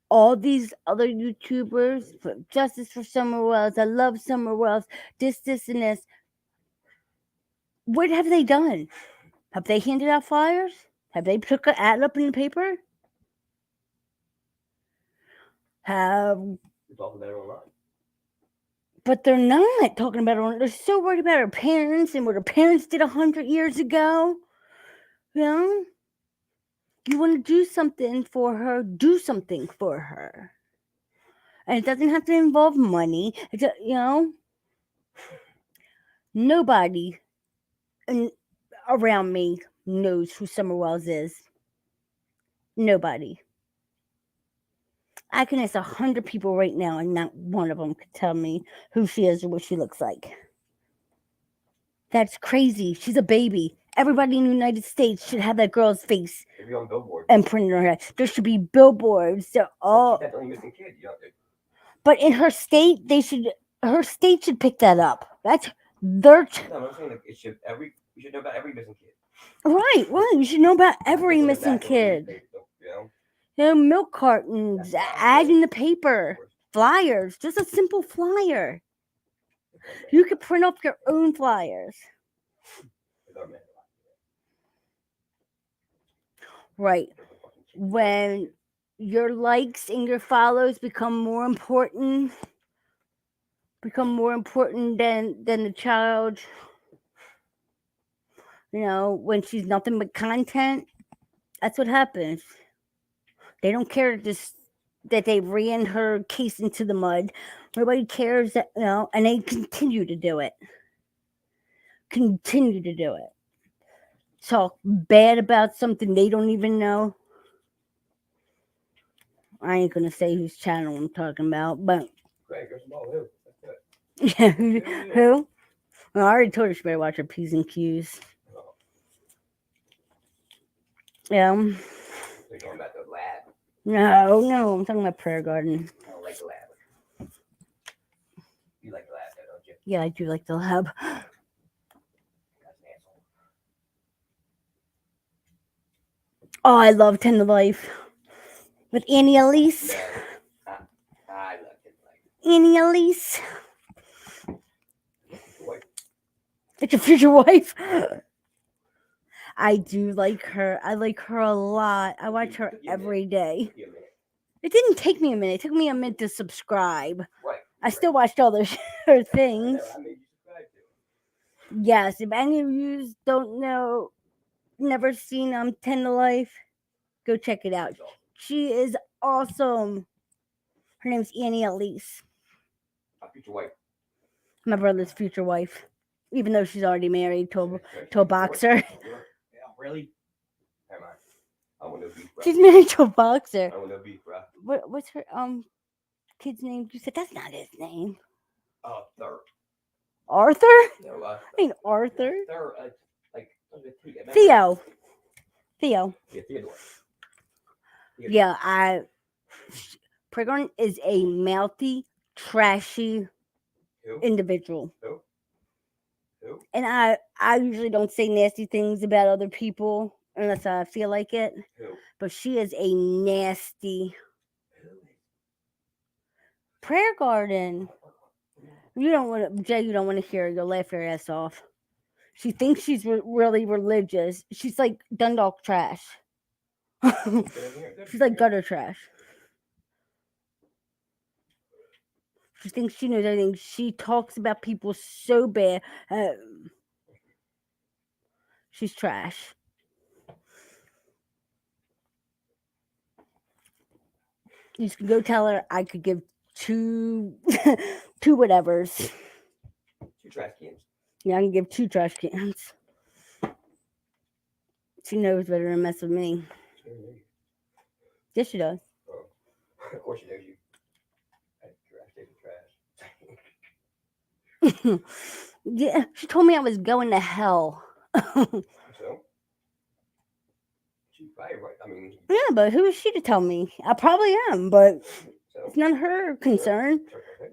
S1: all these other YouTubers, for Justice for Summer Wells, I love Summer Wells, this, and this. What have they done? Have they handed out flyers? Have they put an ad up in the paper?
S2: It's all better online.
S1: But they're not talking about it. They're so worried about her parents and what her parents did 100 years ago. You know? You want to do something for her, do something for her. And it doesn't have to involve money. It's nobody around me knows who Summer Wells is. Nobody. I can ask 100 people right now and not one of them could tell me who she is or what she looks like. That's crazy. She's a baby. Everybody in the United States should have that girl's face
S2: Maybe on billboard.
S1: imprinted on her head. There should be billboards. They're all.
S2: She's not the only missing kid. You know,
S1: But in her state, her state should pick that up. That's their.
S2: no, I'm saying like, we should know about every missing kid.
S1: Right. You should know about every
S2: Just look at
S1: missing
S2: that, little
S1: kid.
S2: newspaper, you know?
S1: Milk cartons,
S2: That's what I'm
S1: ad in
S2: saying.
S1: the paper, flyers, just a simple flyer.
S2: It don't matter.
S1: You could print up your own flyers.
S2: It don't matter.
S1: Right.
S2: Different fucking shit.
S1: When your likes and your follows become more important than the child, when she's nothing but content, that's what happens. They don't care just that they ran her case into the mud. Nobody cares that, and they continue to do it. Talk bad about something they don't even know. I ain't gonna say whose channel I'm talking about, but
S2: Greg, there's no who. That's it.
S1: yeah, who? Well, I already told her she better watch her P's and Q's.
S2: Oh,
S1: Yeah.
S2: they're going back to the lab.
S1: No, I'm talking about Prayer Garden.
S2: I don't like the lab. You like the lab, though, don't you?
S1: Yeah, I do like the lab.
S2: That's an asshole.
S1: Oh, I love 10 to Life with Annie Elise.
S2: No. I love it.
S1: Annie Elise.
S2: Like,
S1: It's your future wife. I do like her. I like her a lot. I watch her every day.
S2: give me a minute.
S1: It didn't take me a minute. It took me a minute to subscribe.
S2: Right.
S1: I still watched all her her
S2: I
S1: things.
S2: know, I made you subscribe to it.
S1: Yes, if any of you don't know, never seen 10 to Life, go check it out.
S2: That's all.
S1: She is awesome. Her name's Annie Elise,
S2: My future wife.
S1: my brother's future wife, even though she's already married to
S2: Okay,
S1: a boxer.
S2: Yeah, really? Am I want no beef, bro.
S1: She's married to a boxer.
S2: I want no beef, bro.
S1: What's her kid's name? You said that's not his name.
S2: Third.
S1: Arthur?
S2: No,
S1: I mean Arthur.
S2: Third, like
S1: Theo.
S2: Yeah, Theodore.
S1: Yeah, Pregon is a mouthy, trashy
S2: Who?
S1: individual.
S2: Who?
S1: And I usually don't say nasty things about other people unless I feel like it.
S2: Who?
S1: But she is a nasty
S2: Who?
S1: Prayer Garden. You don't want to, Jay. You don't want to hear her. You'll laugh your ass off. She thinks she's really religious. She's like Dundalk trash. She's like gutter trash. She thinks she knows everything. She talks about people so bad. She's trash. You can go tell her I could give two whatevers.
S2: 2 trash cans.
S1: Yeah, I can give 2 trash cans. She knows better than mess with me.
S2: She doesn't know you.
S1: Yes, she does.
S2: Oh. Of course she knows you. Trash.
S1: Yeah, she told me I was going to hell.
S2: So? She's probably right. I mean,
S1: Yeah, but who is she to tell me? I probably am, but
S2: so?
S1: it's not her concern.
S2: Okay.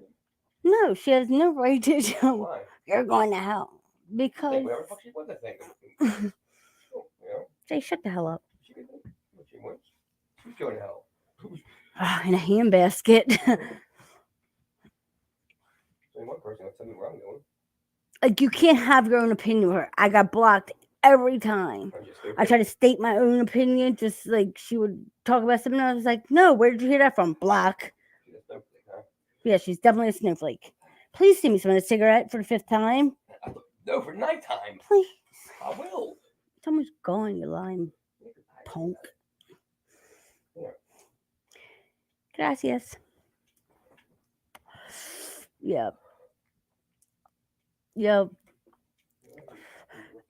S1: No, she has no right to tell me
S2: Why?
S1: you're going to hell. Because
S2: Think whatever the fuck she wants to think. You know?
S1: Jay, shut the hell up.
S2: She can think what she wants. She's going to hell.
S1: In a handbasket.
S2: Only one person will tell me where I'm going.
S1: Like, you can't have your own opinion with her. I got blocked every time.
S2: I'm just stupid.
S1: I try to state my own opinion, just like she would talk about something. I was like, no, where did you hear that from? Block.
S2: She's a snowflake, huh?
S1: Yeah, she's definitely a snowflake. Please send me some a cigarette for the 5th time.
S2: No, for nighttime.
S1: Please.
S2: I will.
S1: Someone's gone, you lying punk.
S2: Yeah.
S1: Gracias. Yeah. Yeah.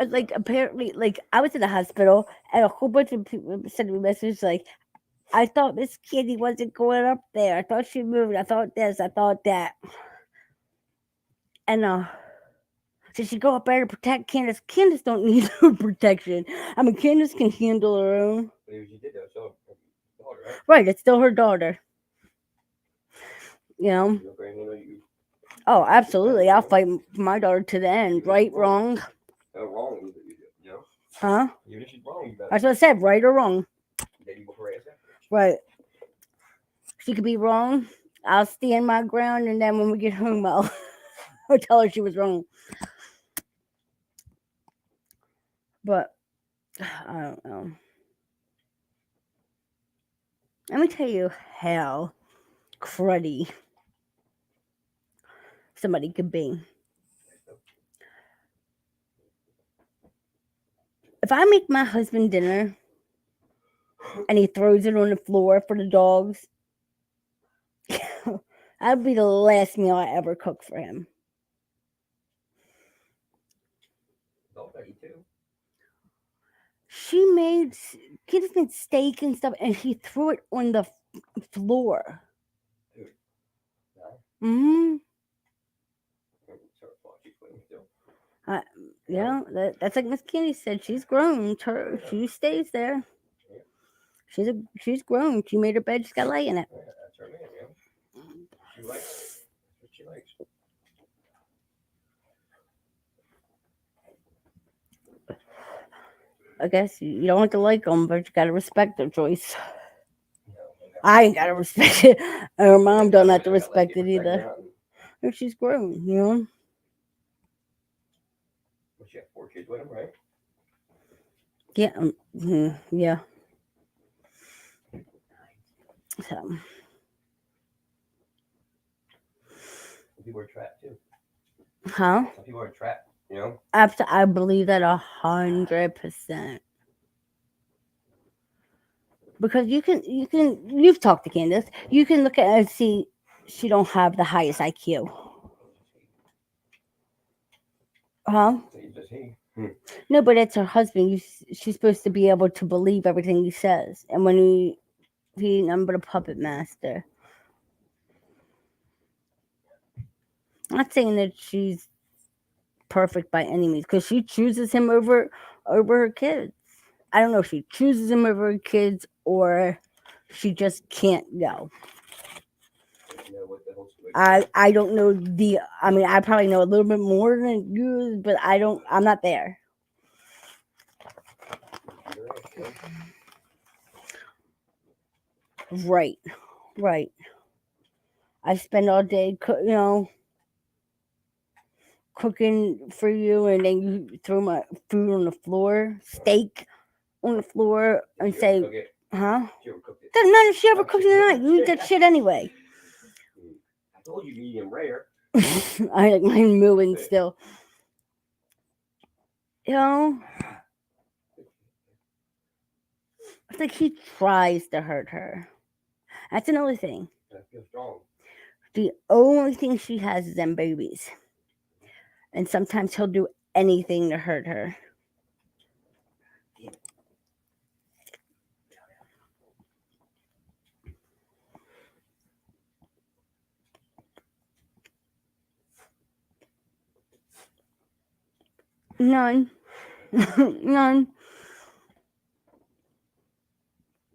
S1: Like, apparently, like, I was in the hospital and a whole bunch of people sent me messages like, I thought Miss Kitty wasn't going up there. I thought she moved. I thought this. I thought that. And did she go up there to protect Candace? Candace don't need no protection. I mean, Candace can handle her own.
S2: But if she did that, so her daughter, right?
S1: Right, it's still her daughter. You know?
S2: You're going to know you.
S1: Oh, absolutely. I'll fight for my daughter to the end. Right, wrong.
S2: No wrong, you know.
S1: Huh?
S2: Even if she's wrong, you better.
S1: That's what I said, right or wrong.
S2: Then you before answer.
S1: Right. She could be wrong. I'll stand my ground, and then when we get home, I'll tell her she was wrong. But I don't know. Let me tell you how cruddy somebody could be. If I make my husband dinner and he throws it on the floor for the dogs, that'd be the last meal I ever cook for him.
S2: Dogs gotta eat too.
S1: She made kids made steak and stuff, and he threw it on the floor.
S2: Dude. No.
S1: Hmm.
S2: It's her fault. She's putting still.
S1: Yeah, that's like Miss Candy said. She's grown. She stays there. She's grown. She made her bed. She's got to lay in it.
S2: Yeah, that's her man, you know. She likes it. That's what she likes.
S1: I guess you don't have to like them, but you got to respect their choice.
S2: No,
S1: I ain't got to respect it. Her mom don't have to
S2: I like
S1: respect it
S2: respect
S1: either.
S2: that.
S1: If she's grown, you know.
S2: Well, she had 4 kids with him, right?
S1: Yeah. Yeah. So.
S2: Some people are trapped too.
S1: Huh?
S2: Some people are trapped, you know.
S1: I believe that 100%. Because you've talked to Candace. You can look at her and see she don't have the highest IQ. Huh?
S2: He's just he.
S1: No, but it's her husband. She's supposed to be able to believe everything he says. And when he ain't nothing but a puppet master. I'm not saying that she's perfect by any means, because she chooses him over her kids. I don't know if she chooses him over her kids or she just can't go.
S2: You know what the whole situation
S1: I don't know I mean, I probably know a little bit more than you, but I'm not there.
S2: is. You're right, you know?
S1: Right. I spend all day cooking for you, and then you throw my food on the floor, steak on the floor, and
S2: Did you ever
S1: say,
S2: cook it?
S1: huh?
S2: Did you ever cook it?
S1: Doesn't matter if she ever
S2: No,
S1: cooks
S2: she
S1: it or not.
S2: didn't.
S1: You eat that shit anyway.
S2: I told you medium rare.
S1: I like mine mooing still. You know? It's like he tries to hurt her. That's another thing.
S2: I feel strong.
S1: The only thing she has is them babies. And sometimes he'll do anything to hurt her. None. None.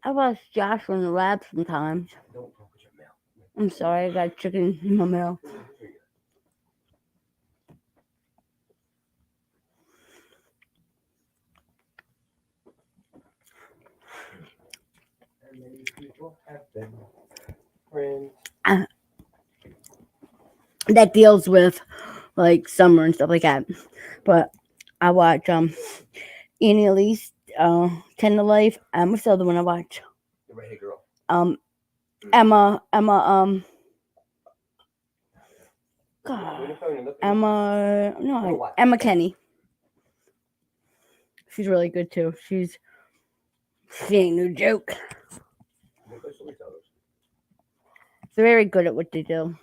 S1: I watch Josh on the lab sometimes.
S2: Don't talk with your mouth.
S1: I'm sorry, I got chicken in my mouth.
S2: And many people have been friends.
S1: That deals with like summer and stuff like that. But I watch Annie Elise, 10 to Life. What's the other one I watch?
S2: The redhead girl.
S1: Emma,
S2: Put the
S1: God,
S2: phone and look at it.
S1: no, Emma Kenny. She's really good too. She ain't no joke.
S2: They're good storytellers.
S1: They're very good at what they do.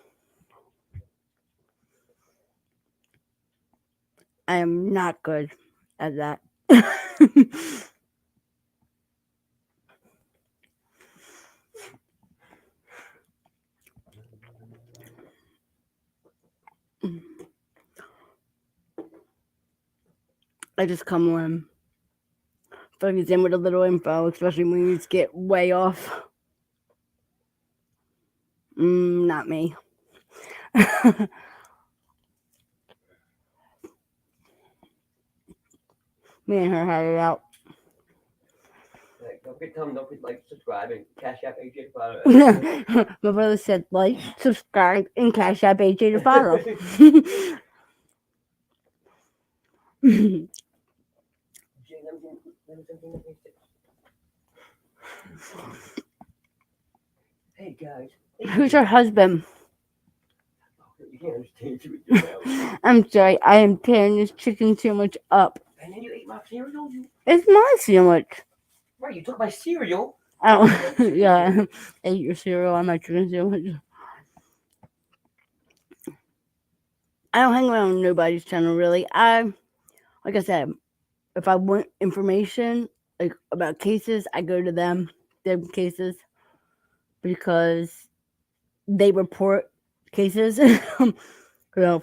S1: I am not good at that. I just come on, focus in with a little info, especially when you get way off. Not me. Me and her had it out.
S2: Like, don't forget like, subscribe, and Cash App AJ Father.
S1: My brother said, like, subscribe, and Cash App AJ to follow.
S2: Hey guys.
S1: Who's your husband?
S2: You can't understand you with your mouth.
S1: I'm sorry, I am tearing this chicken sandwich up.
S2: And then you ate my cereal.
S1: It's my sandwich.
S2: Right, you took my cereal.
S1: Oh, yeah. I ate your cereal on my chicken sandwich. I don't hang around nobody's channel, really. Like I said, if I want information like about cases, I go to them cases, because they report cases,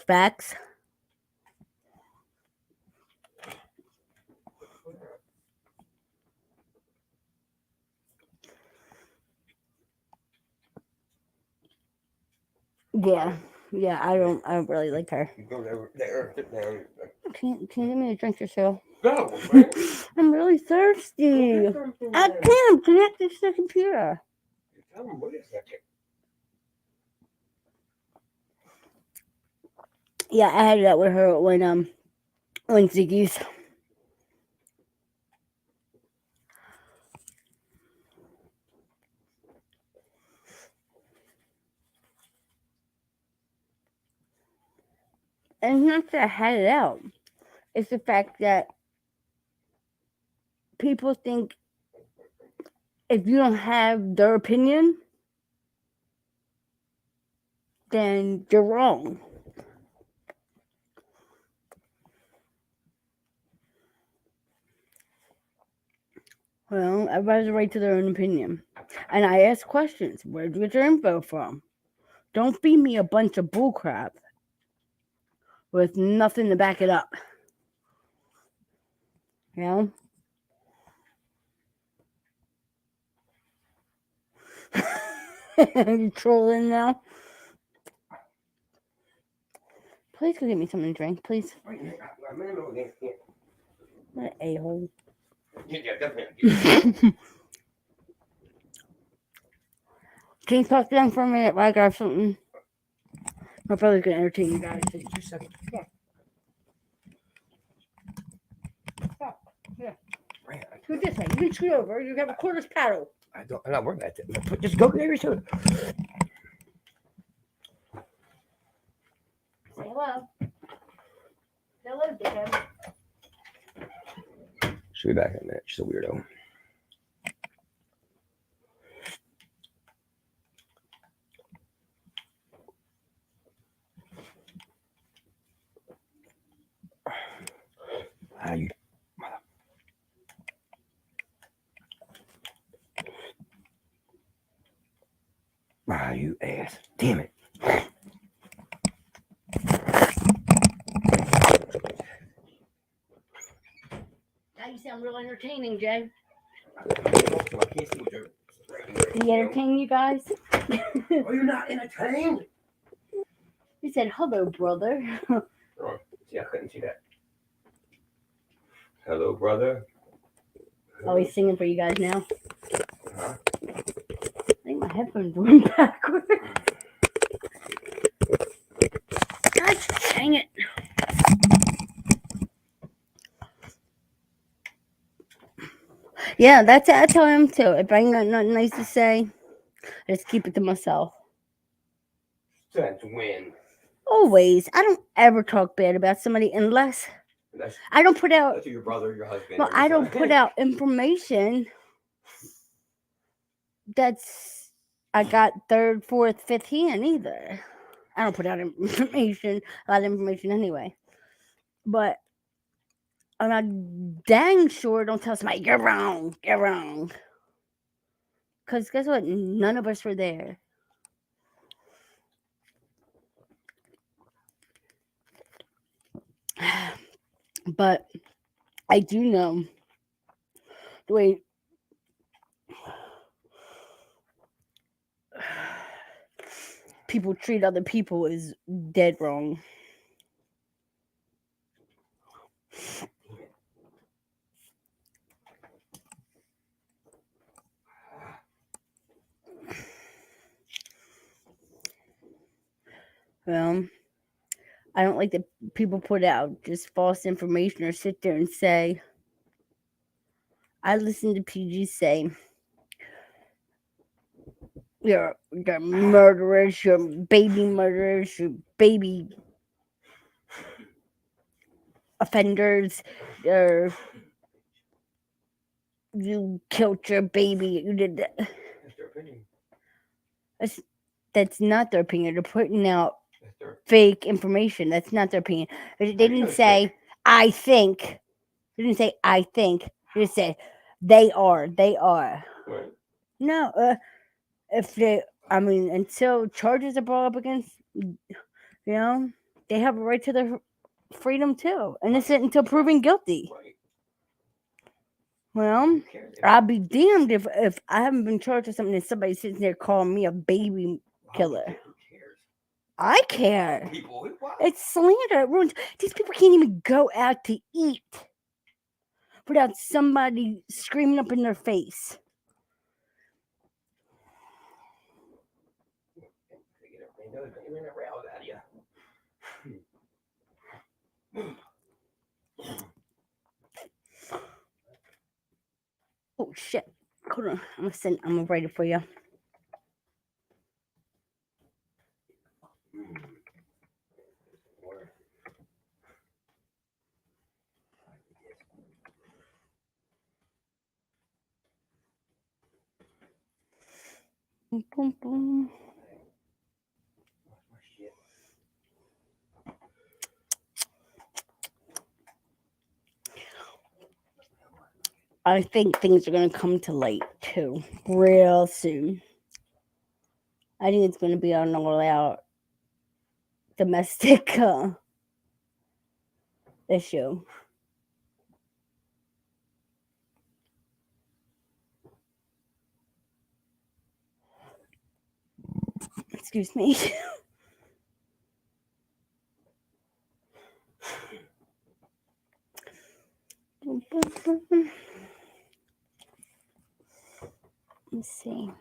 S1: facts. Yeah, I don't really like her.
S2: You go there, sit down.
S1: Can you give me a drink or so?
S2: Go, man.
S1: I'm really thirsty. I can't connect this to the computer.
S2: Tell him, wait a second.
S1: Yeah, I had that with her when Ziggy's. And not that I had it out. It's the fact that people think if you don't have their opinion, then you're wrong. Well, everybody's right to their own opinion. And I ask questions. Where'd you get your info from? Don't feed me a bunch of bullcrap with nothing to back it up. You know? You trolling now? Please go get me something to drink, please.
S2: Wait, I'm in the middle of this.
S1: What an a-hole.
S2: Yeah, definitely.
S1: Can you talk to them for a minute while I grab something? My brother's gonna entertain you guys.
S2: Take 2 seconds.
S1: Yeah. Yeah.
S2: Man,
S1: Go this way. You can scoot over. You have a quarters paddle.
S2: I'm not worried about it. Just go there, soon.
S1: Say hello. Hello, Dad.
S2: She'll be back in a minute. She's a weirdo. You you ass. Damn it.
S1: Now you sound real entertaining, Jay.
S2: I can't see what you're.
S1: Can you entertain you guys?
S2: Are you not entertained?
S1: He said, hello, brother.
S2: Oh, see, I couldn't see that. Hello, brother.
S1: Oh, he's singing for you guys now.
S2: Huh?
S1: I think my headphones went backwards. God dang it. Yeah, that's it. I tell him too. If I ain't got nothing nice to say, I just keep it to myself.
S2: Since when?
S1: Always. I don't ever talk bad about somebody unless I don't put out.
S2: That's your brother, your husband.
S1: Well, I don't put out information that's I got third, fourth, fifth hand either. I don't put out information, a lot of information anyway. But I'm not dang sure don't tell somebody you're wrong. Because guess what? None of us were there. But I do know the way people treat other people is dead wrong. I don't like that people put out just false information or sit there and say, I listened to PG say, you're murderers, you're baby murderers, you're baby offenders, or you killed your baby, you did that.
S2: That's their opinion.
S1: That's not their opinion. They're putting out
S2: That's their
S1: fake information. That's not their opinion. They didn't say, I think. They didn't say, I think. They just said, they are. They are.
S2: right.
S1: No, if they, I mean, until charges are brought up against, they have a right to their freedom too. Innocent until proven guilty.
S2: Right.
S1: Well,
S2: Who cares?
S1: I'll be damned if I haven't been charged with something and somebody sits there calling me a baby killer.
S2: Who cares?
S1: I care.
S2: People, why?
S1: It's slander. It ruins. These people can't even go out to eat without somebody screaming up in their face.
S2: They know they're going to get a rouse out of you.
S1: Oh shit! Hold on, I'm gonna write it for you. Boom, boom, boom. I think things are gonna come to light too, real soon. I think it's gonna be on all out domestic issue. Excuse me. Let's see.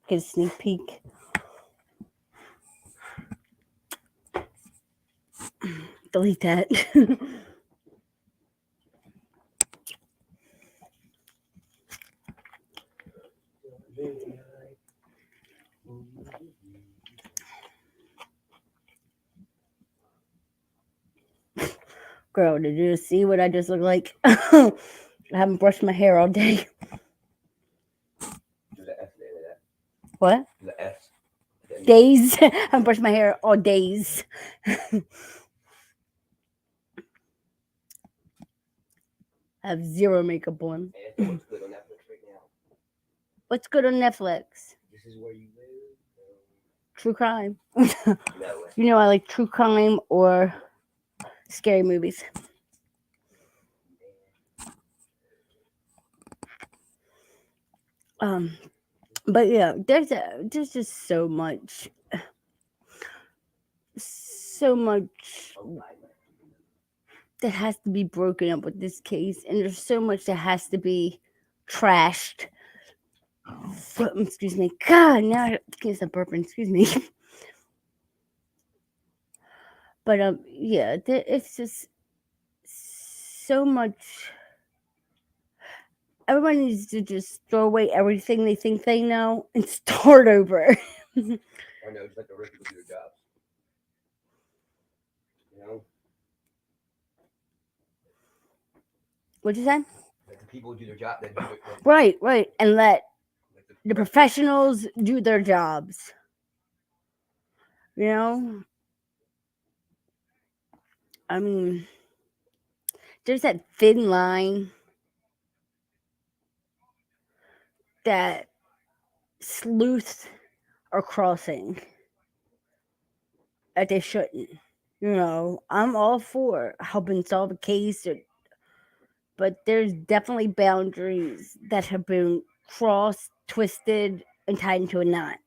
S1: Get a sneak peek. Delete that. Girl, did you see what I just look like? I haven't brushed my hair all day.
S2: There's an S there, that.
S1: What?
S2: The S.
S1: Days. I haven't brushed my hair all days. I have zero makeup on.
S2: And what's good on Netflix right now?
S1: What's good on Netflix?
S2: This is where you live.
S1: True crime.
S2: No.
S1: You know I like true crime or scary movies. But yeah, there's just so much that has to be broken up with this case, and there's so much that has to be trashed. Excuse me. God, now I can't stop burping. Excuse me. But yeah, it's just so much. Everyone needs to just throw away everything they think they know and start over.
S2: I know, just let the rich people do their jobs. You know?
S1: What'd you say?
S2: Let the people do their job. They do it.
S1: Right. And let the professionals do their jobs. You know? I mean, there's that thin line that sleuths are crossing that they shouldn't. You know, I'm all for helping solve a case, but there's definitely boundaries that have been crossed, twisted, and tied into a knot.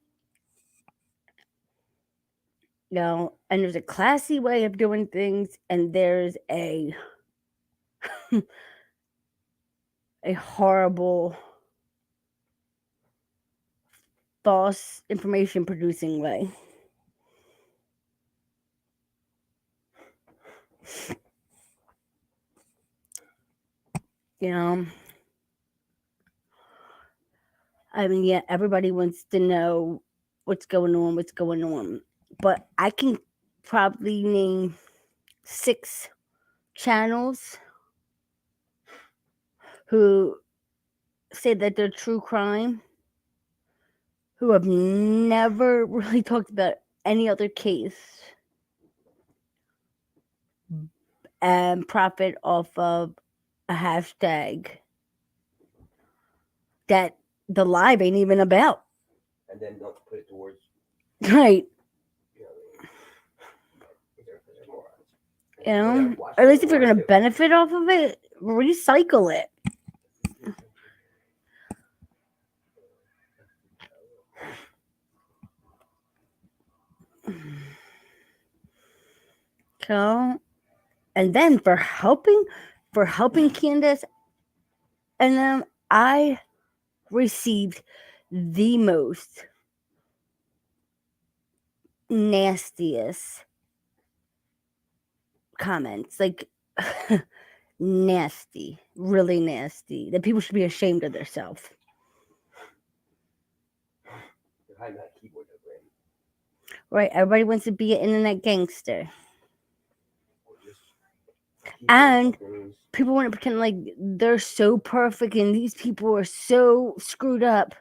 S1: And there's a classy way of doing things, and there's a horrible false information producing way. I mean, yeah, everybody wants to know what's going on. But I can probably name 6 channels who say that they're true crime, who have never really talked about any other case and profit off of a hashtag that the live ain't even about.
S2: And then don't put it towards,
S1: Right. Or at least if you're going to benefit off of it, recycle it. So, and then for helping Candace and them, I received the most nastiest comments, like nasty, really nasty, that people should be ashamed of themselves.
S2: Behind that keyboard,
S1: right? Everybody wants to be an internet gangster, and people want to pretend like they're so perfect, and these people are so screwed up.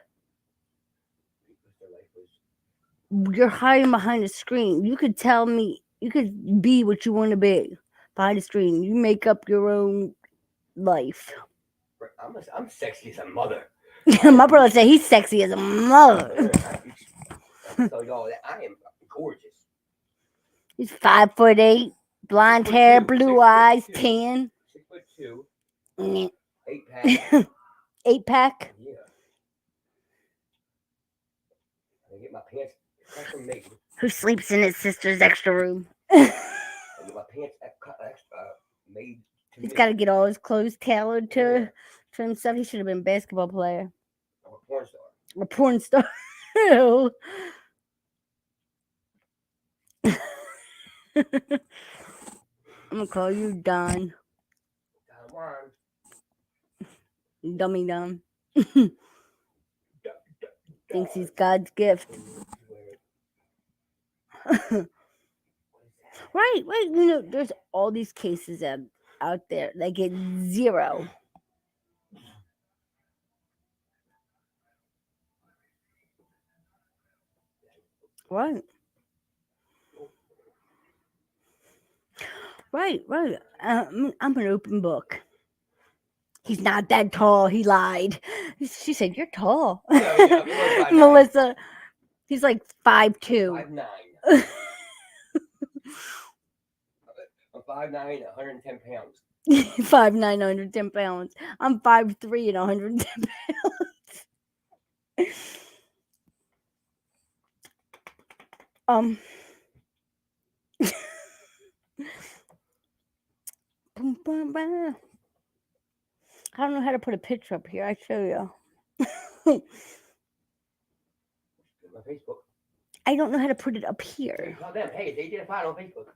S1: You're hiding behind a screen. You could tell me, you could be what you want to be behind a screen. You make up your own life.
S2: I'm sexy as a mother.
S1: My brother said he's sexy as a mother.
S2: I tell y'all that I am gorgeous.
S1: He's 5'8", blonde hair, blue eyes, tan.
S2: 6'2", 8-pack.
S1: 8-pack.
S2: Yeah. I get my pants from Megan.
S1: Who sleeps in his sister's extra room?
S2: I get my pants made.
S1: He's got to get all his clothes tailored to himself. He should have been a basketball player.
S2: Or a porn star.
S1: A porn star. I'm gonna call you Don. Dummy Don. Thinks he's God's gift. Right. There's all these cases out there that get 0. Right. I'm an open book. He's not that tall. He lied. She said, "You're tall."
S2: Yeah,
S1: Melissa, he's like 5'2".
S2: 5'9". I'm 5'9", 110 pounds.
S1: 5'9", 110 pounds. I'm 5'3" and 110 pounds. I don't know how to put a picture up here. I show you.
S2: My Facebook.
S1: I don't know how to put it up here.
S2: Oh, damn. Hey, they did a file on Facebook.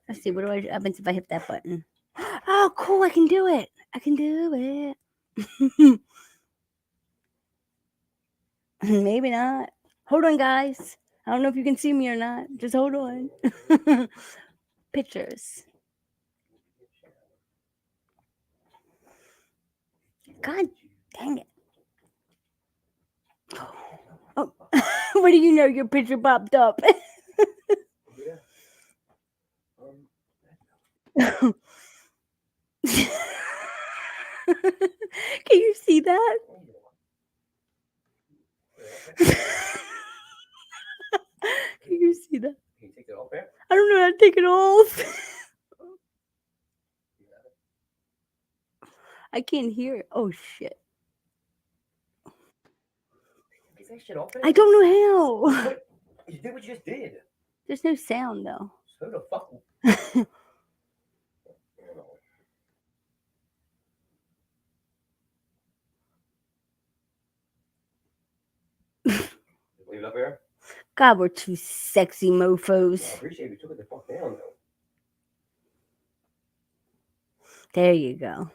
S1: Let's see. What happens if I hit that button? Oh, cool. I can do it. Maybe not. Hold on, guys. I don't know if you can see me or not. Just hold on. Pictures. God dang it. Oh, what do you know? Your picture popped up. Can you see that? Can you see that?
S2: Can you take it off there?
S1: I don't know how to take it off. I can't hear it. Oh shit.
S2: Take that shit off there?
S1: I don't know how.
S2: You did what you just did.
S1: There's no sound though.
S2: So the fuck. You know. Leave it up there.
S1: God, we're two sexy
S2: I
S1: mofos.
S2: appreciate you took it the fuck down though.
S1: There you go.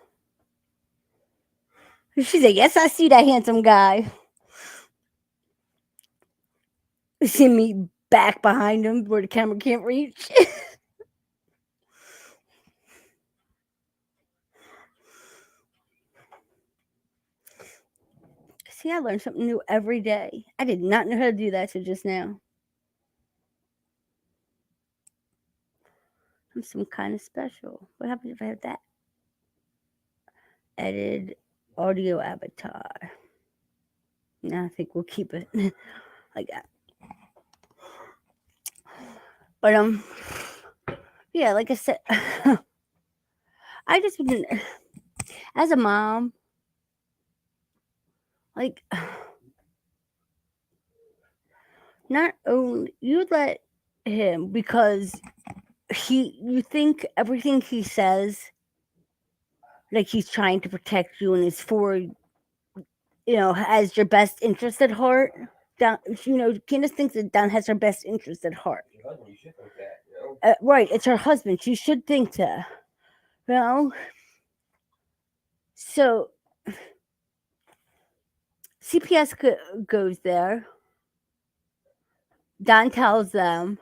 S1: She said, "Yes, I see that handsome guy." You see me back behind him where the camera can't reach. See, I learn something new every day. I did not know how to do that till just now. I'm some kind of special. What happens if I have that? Edit audio avatar. No, I think we'll keep it like that. But yeah, like I said, I just been as a mom, like not only you let him because you think everything he says like he's trying to protect you and is for has your best interest at heart. Candace thinks that Don has her best interest at heart.
S2: Your husband, you should think that.
S1: Right, it's her husband. She should think that. So CPS goes there. Don tells them,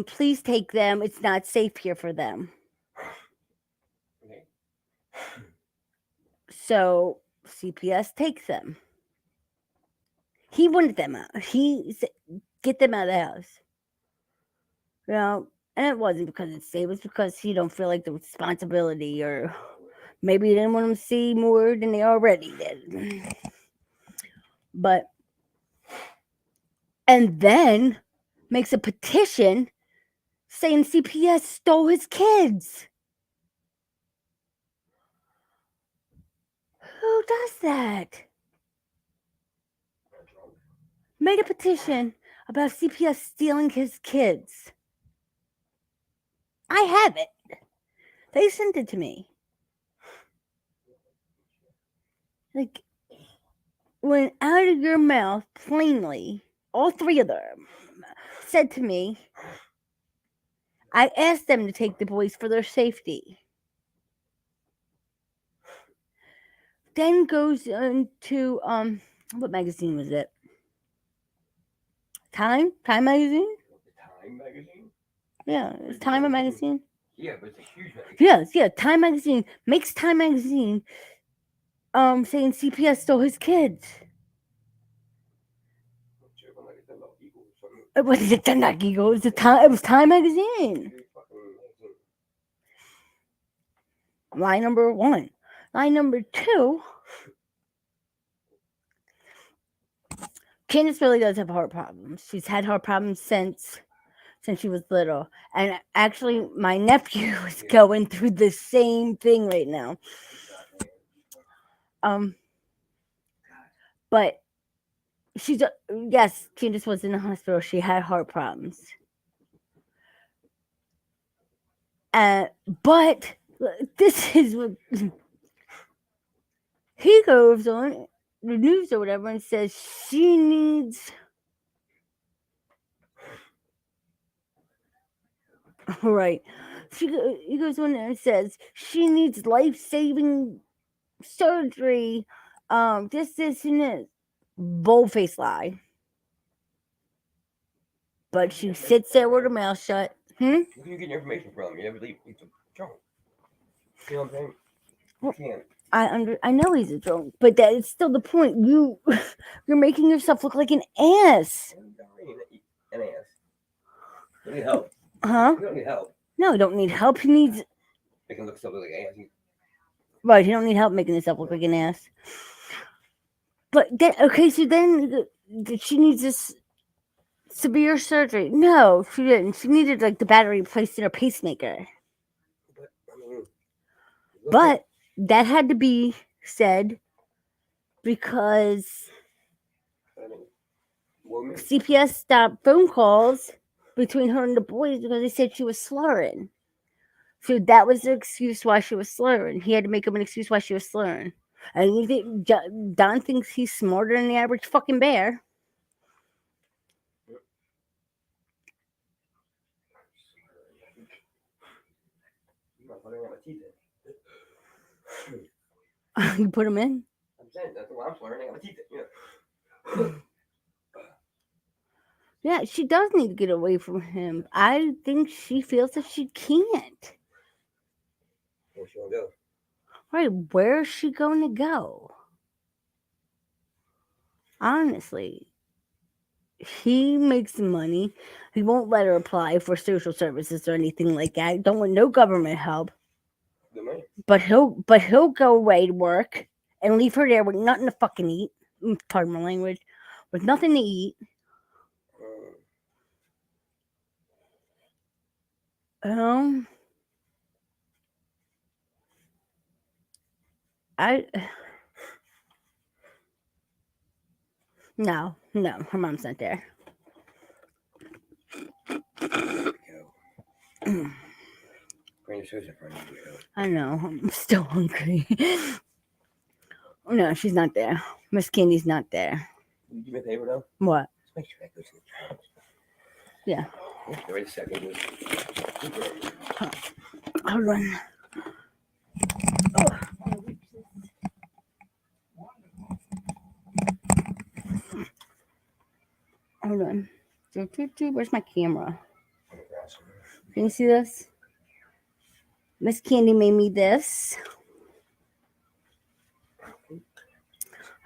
S1: please take them. It's not safe here for them.
S2: Okay.
S1: So CPS takes them. He wanted them out. He said, get them out of the house. And it wasn't because it's safe. It was because he don't feel like the responsibility, or maybe he didn't want them to see more than they already did. And then makes a petition saying CPS stole his kids. Who does that? Made a petition about CPS stealing his kids. I have it. They sent it to me. Like, when out of your mouth, plainly, all three of them said to me, I asked them to take the boys for their safety. Then goes into, what magazine was it? Time? Time magazine?
S2: Time magazine?
S1: Yeah, it's Time a magazine.
S2: Yeah, but it's a huge magazine.
S1: Yeah, Time magazine makes Time magazine saying CPS stole his kids. It wasn't the Nut Eagle, it was Time magazine. Line number 1. Line number 2. Candace really does have heart problems. She's had heart problems since she was little. And actually, my nephew is going through the same thing right now. But yes, Candace was in the hospital. She had heart problems. But this is what he goes on the news or whatever and says she needs. Right. He goes on there and says she needs life-saving surgery. This, and this. Bold-faced lie. But she sits there with her mouth shut.
S2: Where can you get your information from? You never leave. It's a joke. You know what I'm saying? You can't.
S1: I know he's a drunk, but that is still the point. You're making yourself look like an ass.
S2: An ass. You need help.
S1: Huh?
S2: You don't need help.
S1: No, he don't need help. He needs.
S2: They can look something like an ass.
S1: Right, he don't need help making himself look like an ass. But then, okay, so then she needs this severe surgery. No, she didn't. She needed like the battery placed in her pacemaker. But that had to be said because CPS stopped phone calls between her and the boys because they said she was slurring. So that was the excuse why she was slurring. He had to make up an excuse why she was slurring. And you think Don thinks he's smarter than the average fucking bear. You put them in?
S2: I'm saying that's what I'm slurring. I got my teeth in.
S1: Yeah, she does need to get away from him. I think she feels that she can't.
S2: Where's she gonna go?
S1: Right, where is she going to go? Honestly, he makes the money. He won't let her apply for social services or anything like that. Don't want no government help. But he'll go away to work and leave her there with nothing to fucking eat. Pardon my language. With nothing to eat. No, her mom's not there. I know, I'm still hungry. No, she's not there. Miss Candy's not there.
S2: You do me a favor though?
S1: What?
S2: Just make sure that goes in the trunk.
S1: Yeah.
S2: Wait a second.
S1: Hold on. Hold on. Where's my camera? Can you see this? Miss Candy made me this.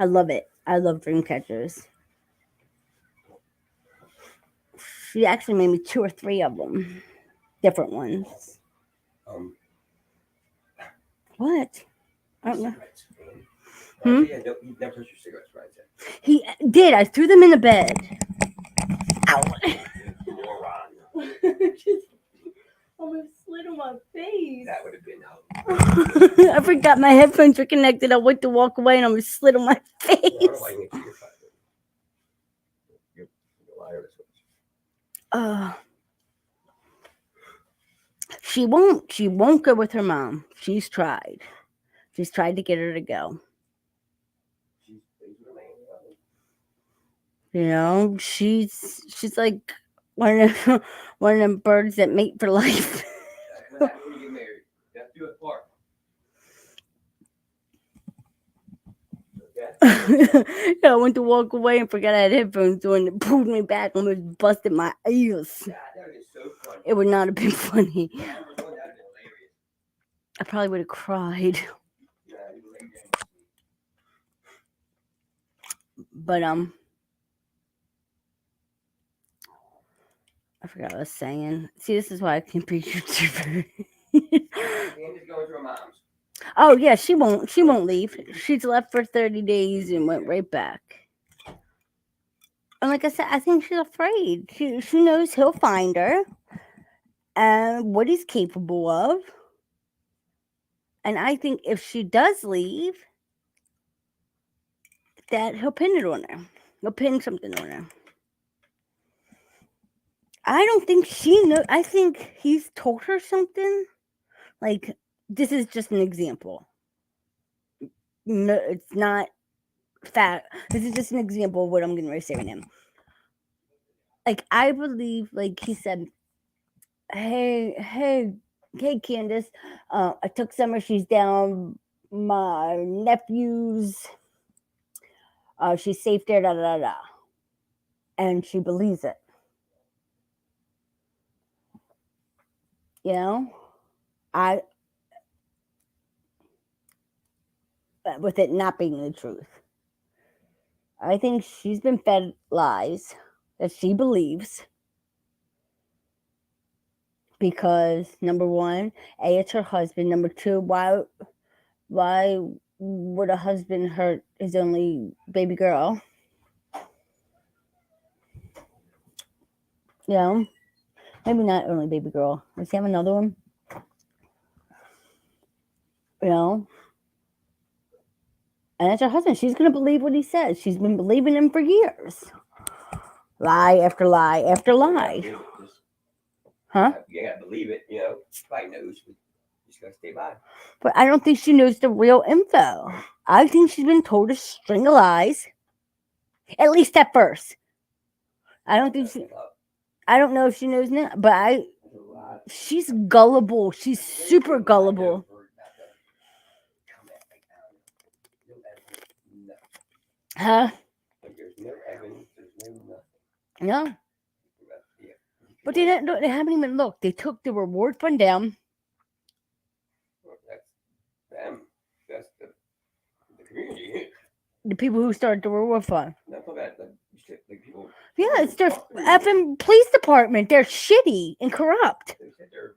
S1: I love it. I love dream catchers. She actually made me 2 or 3 of them. Different ones. What? I don't know.
S2: He never touched your cigarettes, right?
S1: He did. I threw them in the bed. Ow. Almost slid on my face.
S2: That would have been
S1: I forgot my headphones were connected. I went to walk away and I almost slid on my face. She won't go with her mom. She's tried to get her to go. You know, she's like one of them birds that mate for life.
S2: When you get married, you have to do it apart.
S1: I went to walk away and forgot I had headphones on. It pulled me back and almost busted my ears.
S2: God, that would be so funny.
S1: It would not have been funny. I probably would have cried. But I forgot what I was saying. See, this is why I can't be YouTuber. Oh yeah, she won't leave. She's left for 30 days and went right back. And like I said, I think she's afraid. She knows he'll find her and what he's capable of. And I think if she does leave, that he'll pin it on her. He'll pin something on her. I don't think she knows. I think he's told her something. Like, this is just an example. No, it's not fact. This is just an example of what I'm getting ready to say right now. Like, I believe, like he said, hey, Candace, I took Summer. She's down my nephew's. She's safe there, da da da. And she believes it. You know, with it not being the truth. I think she's been fed lies that she believes. Because number 1, it's her husband. Number 2, why would a husband hurt his only baby girl? You know, maybe not only baby girl. Does he have another one? You know, and that's her husband. She's gonna believe what he says. She's been believing him for years. Lie after lie after lie. Huh?
S2: You gotta believe it, you know. Everybody knows. But you just gotta stay by.
S1: But I don't think she knows the real info. I think she's been told a string of lies. At least at first. I don't think she. I don't know if she knows now, but she's gullible. She's super gullible. Huh?
S2: There's no evidence. There's no nothing.
S1: No. But they haven't even looked. They took the reward fund down.
S2: That's them. That's the community.
S1: The people who started the reward fund.
S2: Not for that. Like people.
S1: Yeah, it's their effing police department. They're shitty and corrupt.
S2: They said they're.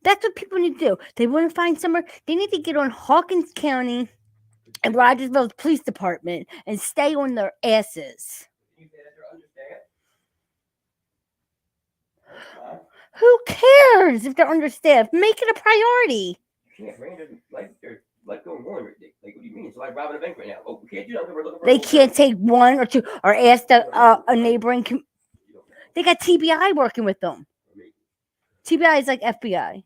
S1: That's what people need to do. They want to find somewhere. They need to get on Hawkins County and Rogersville's police department and stay on their asses. Who cares if they're understaffed? Make it a priority.
S2: You can't, man. There's like going on. Like, what do you mean? It's like robbing a bank right now. Oh, we can't do that. We're looking for
S1: they can't take one or two or ask a neighboring. They got TBI working with them. TBI is like FBI.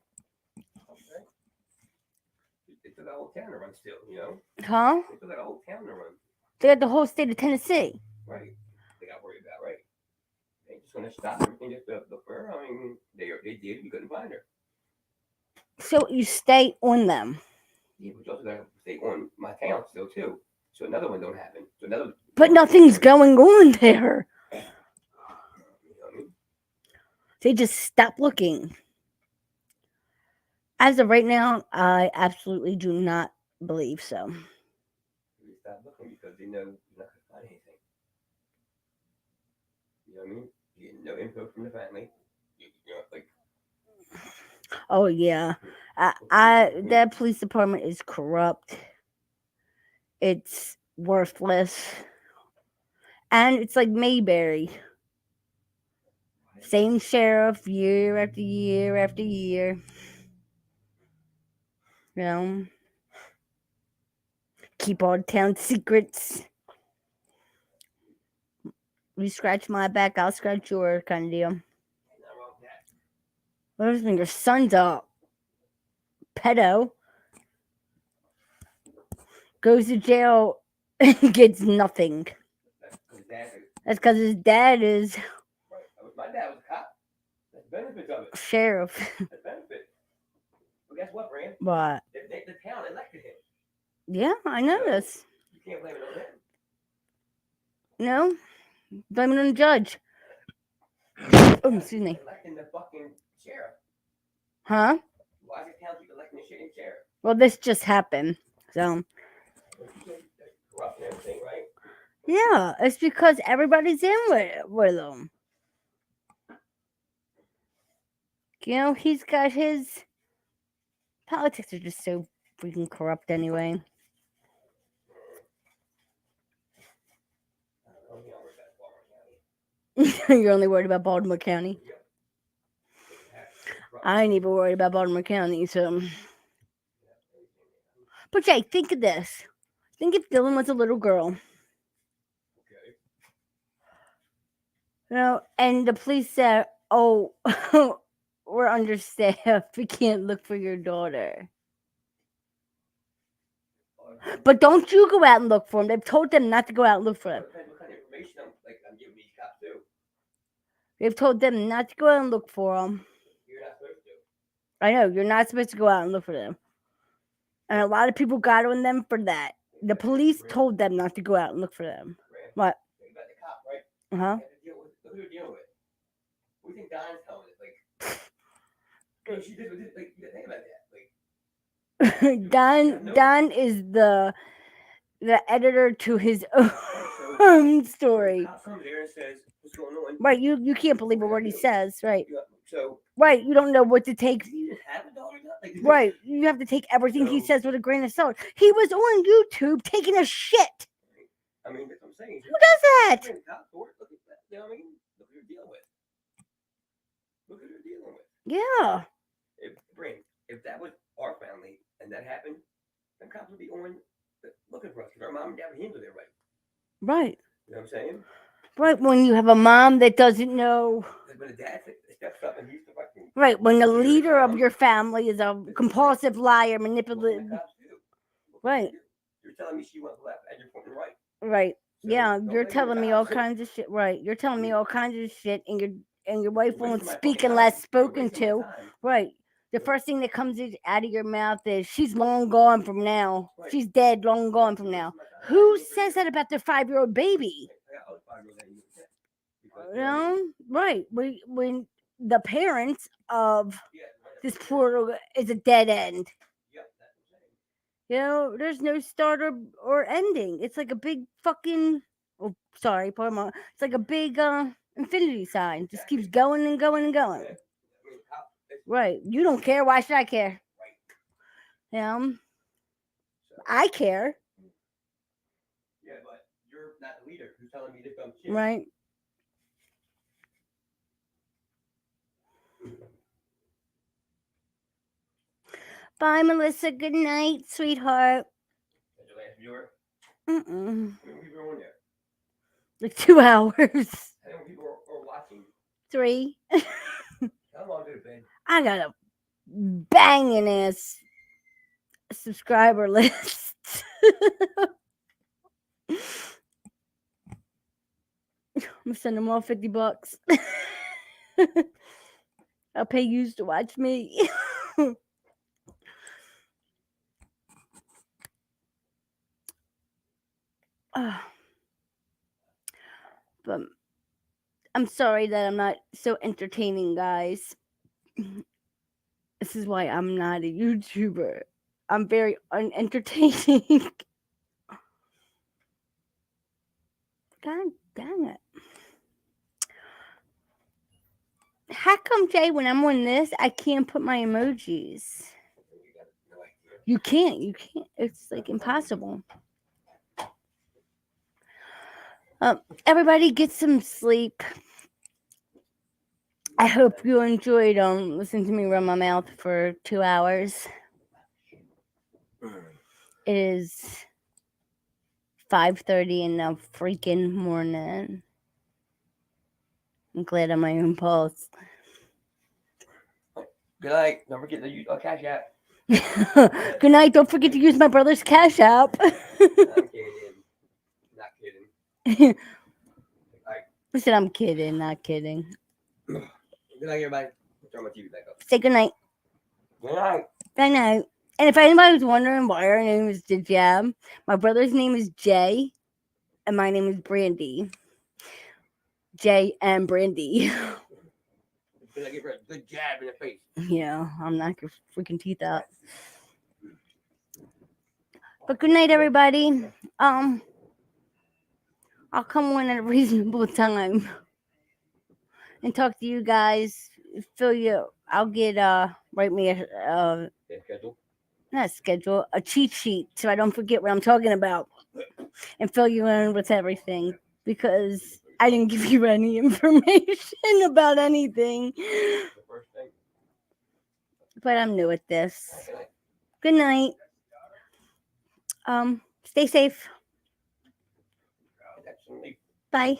S2: They took that whole town to run still, you know?
S1: Huh?
S2: They took that whole town to run.
S1: They got the whole state of Tennessee.
S2: Right. They got worried about, right? They just going to stop everything just to look for her. I mean, they did. You couldn't find her.
S1: So you stay on them.
S2: Yeah, but you also got to stay on my town still, too. So another one don't happen.
S1: But nothing's going on there.
S2: You know what I mean?
S1: They just stop looking. As of right now, I absolutely do not believe so.
S2: They stop looking because they know you're not going to find anything. You know what I mean? You get no info from the family. You know, like.
S1: Oh yeah, that police department is corrupt. It's worthless, and it's like Mayberry. Same sheriff year after year after year. You know, keep all the town secrets. You scratch my back, I'll scratch yours, kind of deal. What if your son's a pedo, goes to jail and gets nothing? That's because his dad is.
S2: My dad was a cop. That's the benefits of it.
S1: Sheriff.
S2: That's benefit. But guess what, Rand?
S1: What?
S2: The town elected him.
S1: Yeah, I know this.
S2: You can't blame it on him.
S1: No, blame it on the judge. Oh, excuse me.
S2: Electing the fucking sheriff.
S1: Huh?
S2: Why is the town keep electing the shitty sheriff?
S1: Well, this just happened, so.
S2: Corrupt and everything, right?
S1: Yeah, it's because everybody's in with him. You know, he's got his. Politics are just so freaking corrupt anyway. You're only worried about Baltimore County? I ain't even worried about Baltimore County, so. But Jay, think of this. Think if Dylan was a little girl.
S2: Okay.
S1: You know, and the police said, oh, we're understaffed. We can't look for your daughter. But don't you go out and look for them. They've told them not to go out and look for them.
S2: What kind of information I'm giving these cops too?
S1: They've told them not to go out and look for them.
S2: You're not supposed to.
S1: I know, you're not supposed to go out and look for them. And a lot of people got on them for that. The police told them not to go out and look for them. What?
S2: Think about the cop, right?
S1: Uh-huh.
S2: Look who they're dealing with. We think Don's telling it. Like, she did like, think about that. Like,
S1: Don is the editor to his own story.
S2: Cop comes there and says, "What's going on?"
S1: Right, you can't believe a word he says, right?
S2: So
S1: right, you don't know what to take.
S2: Does he just have a daughter? Like,
S1: right, you have to take everything he says with a grain of salt. He was on YouTube taking a shit.
S2: I mean, that's what I'm saying.
S1: Who does that?
S2: You know what I mean? Look who you're dealing with. Look who you're dealing with.
S1: Yeah.
S2: If that was our family and that happened, then cops would be on looking for us because our mom and dad were handled it right.
S1: Right.
S2: You know what I'm saying?
S1: Right, when you have a mom that doesn't know.
S2: When the dad steps up and he's the fucking.
S1: Right, when the leader of your family is a compulsive liar, manipulative. Right.
S2: You're telling me she went left and you're pointing right.
S1: Right.
S2: So
S1: Yeah,
S2: don't
S1: you're
S2: blame
S1: telling
S2: the
S1: me all
S2: cops.
S1: kinds of shit. Right, you're telling me all kinds of shit, and your wife
S2: You're
S1: won't
S2: wasting my
S1: speak
S2: fucking
S1: unless
S2: time.
S1: spoken
S2: You're wasting my
S1: to.
S2: time.
S1: Right. The first thing that comes out of your mouth is she's long gone from now.
S2: Right.
S1: She's dead, long gone from now. Who says that about their 5-year-old baby? You know, right? When the parents of this portal is a dead end. You know, there's no start or ending. It's like a big fucking. Oh, sorry, pardon my. It's like a big infinity sign. Just keeps going and going and going. Right. You don't care. Why should I care? I care.
S2: Yeah, but you're not the leader. Who's telling me to come shit?
S1: Right. Bye, Melissa. Good night, sweetheart.
S2: That's your last viewer?
S1: Mm-mm.
S2: How many people are on there?
S1: Like 2 hours.
S2: How many people are watching?
S1: 3.
S2: How long did it been?
S1: I got a banging ass subscriber list. I'm gonna send them all $50. I'll pay you to watch me. But I'm sorry that I'm not so entertaining, guys. This is why I'm not a YouTuber. I'm very unentertaining. God dang it. How come, Jay, when I'm on this, I can't put my emojis? You can't. It's like impossible. Everybody get some sleep. I hope you enjoyed listening to me run my mouth for 2 hours. It is 5:30 in the freaking morning. I'm glad I'm my own pulse.
S2: Good night. Don't forget to use Cash App.
S1: Good night. Don't forget to use my brother's Cash App.
S2: I'm kidding. Not kidding.
S1: I said I'm kidding, not kidding.
S2: Good night, everybody. Turn my TV back up.
S1: Say good night.
S2: Good night.
S1: Good night. And if anybody was wondering why our name is The Jab, my brother's name is Jay, and my name is Brandy. Jay and Brandy.
S2: Because I give her a good jab in the face.
S1: Yeah, I'm knocking your freaking teeth out. But good night, everybody. I'll come on at a reasonable time and talk to you guys. I'll get write me a
S2: Schedule.
S1: not a schedule, a cheat sheet so I don't forget what I'm talking about and fill you in with everything because I didn't give you any information about anything.
S2: The first thing.
S1: But I'm new at this. Good night. Stay safe.
S2: Excellent.
S1: Bye.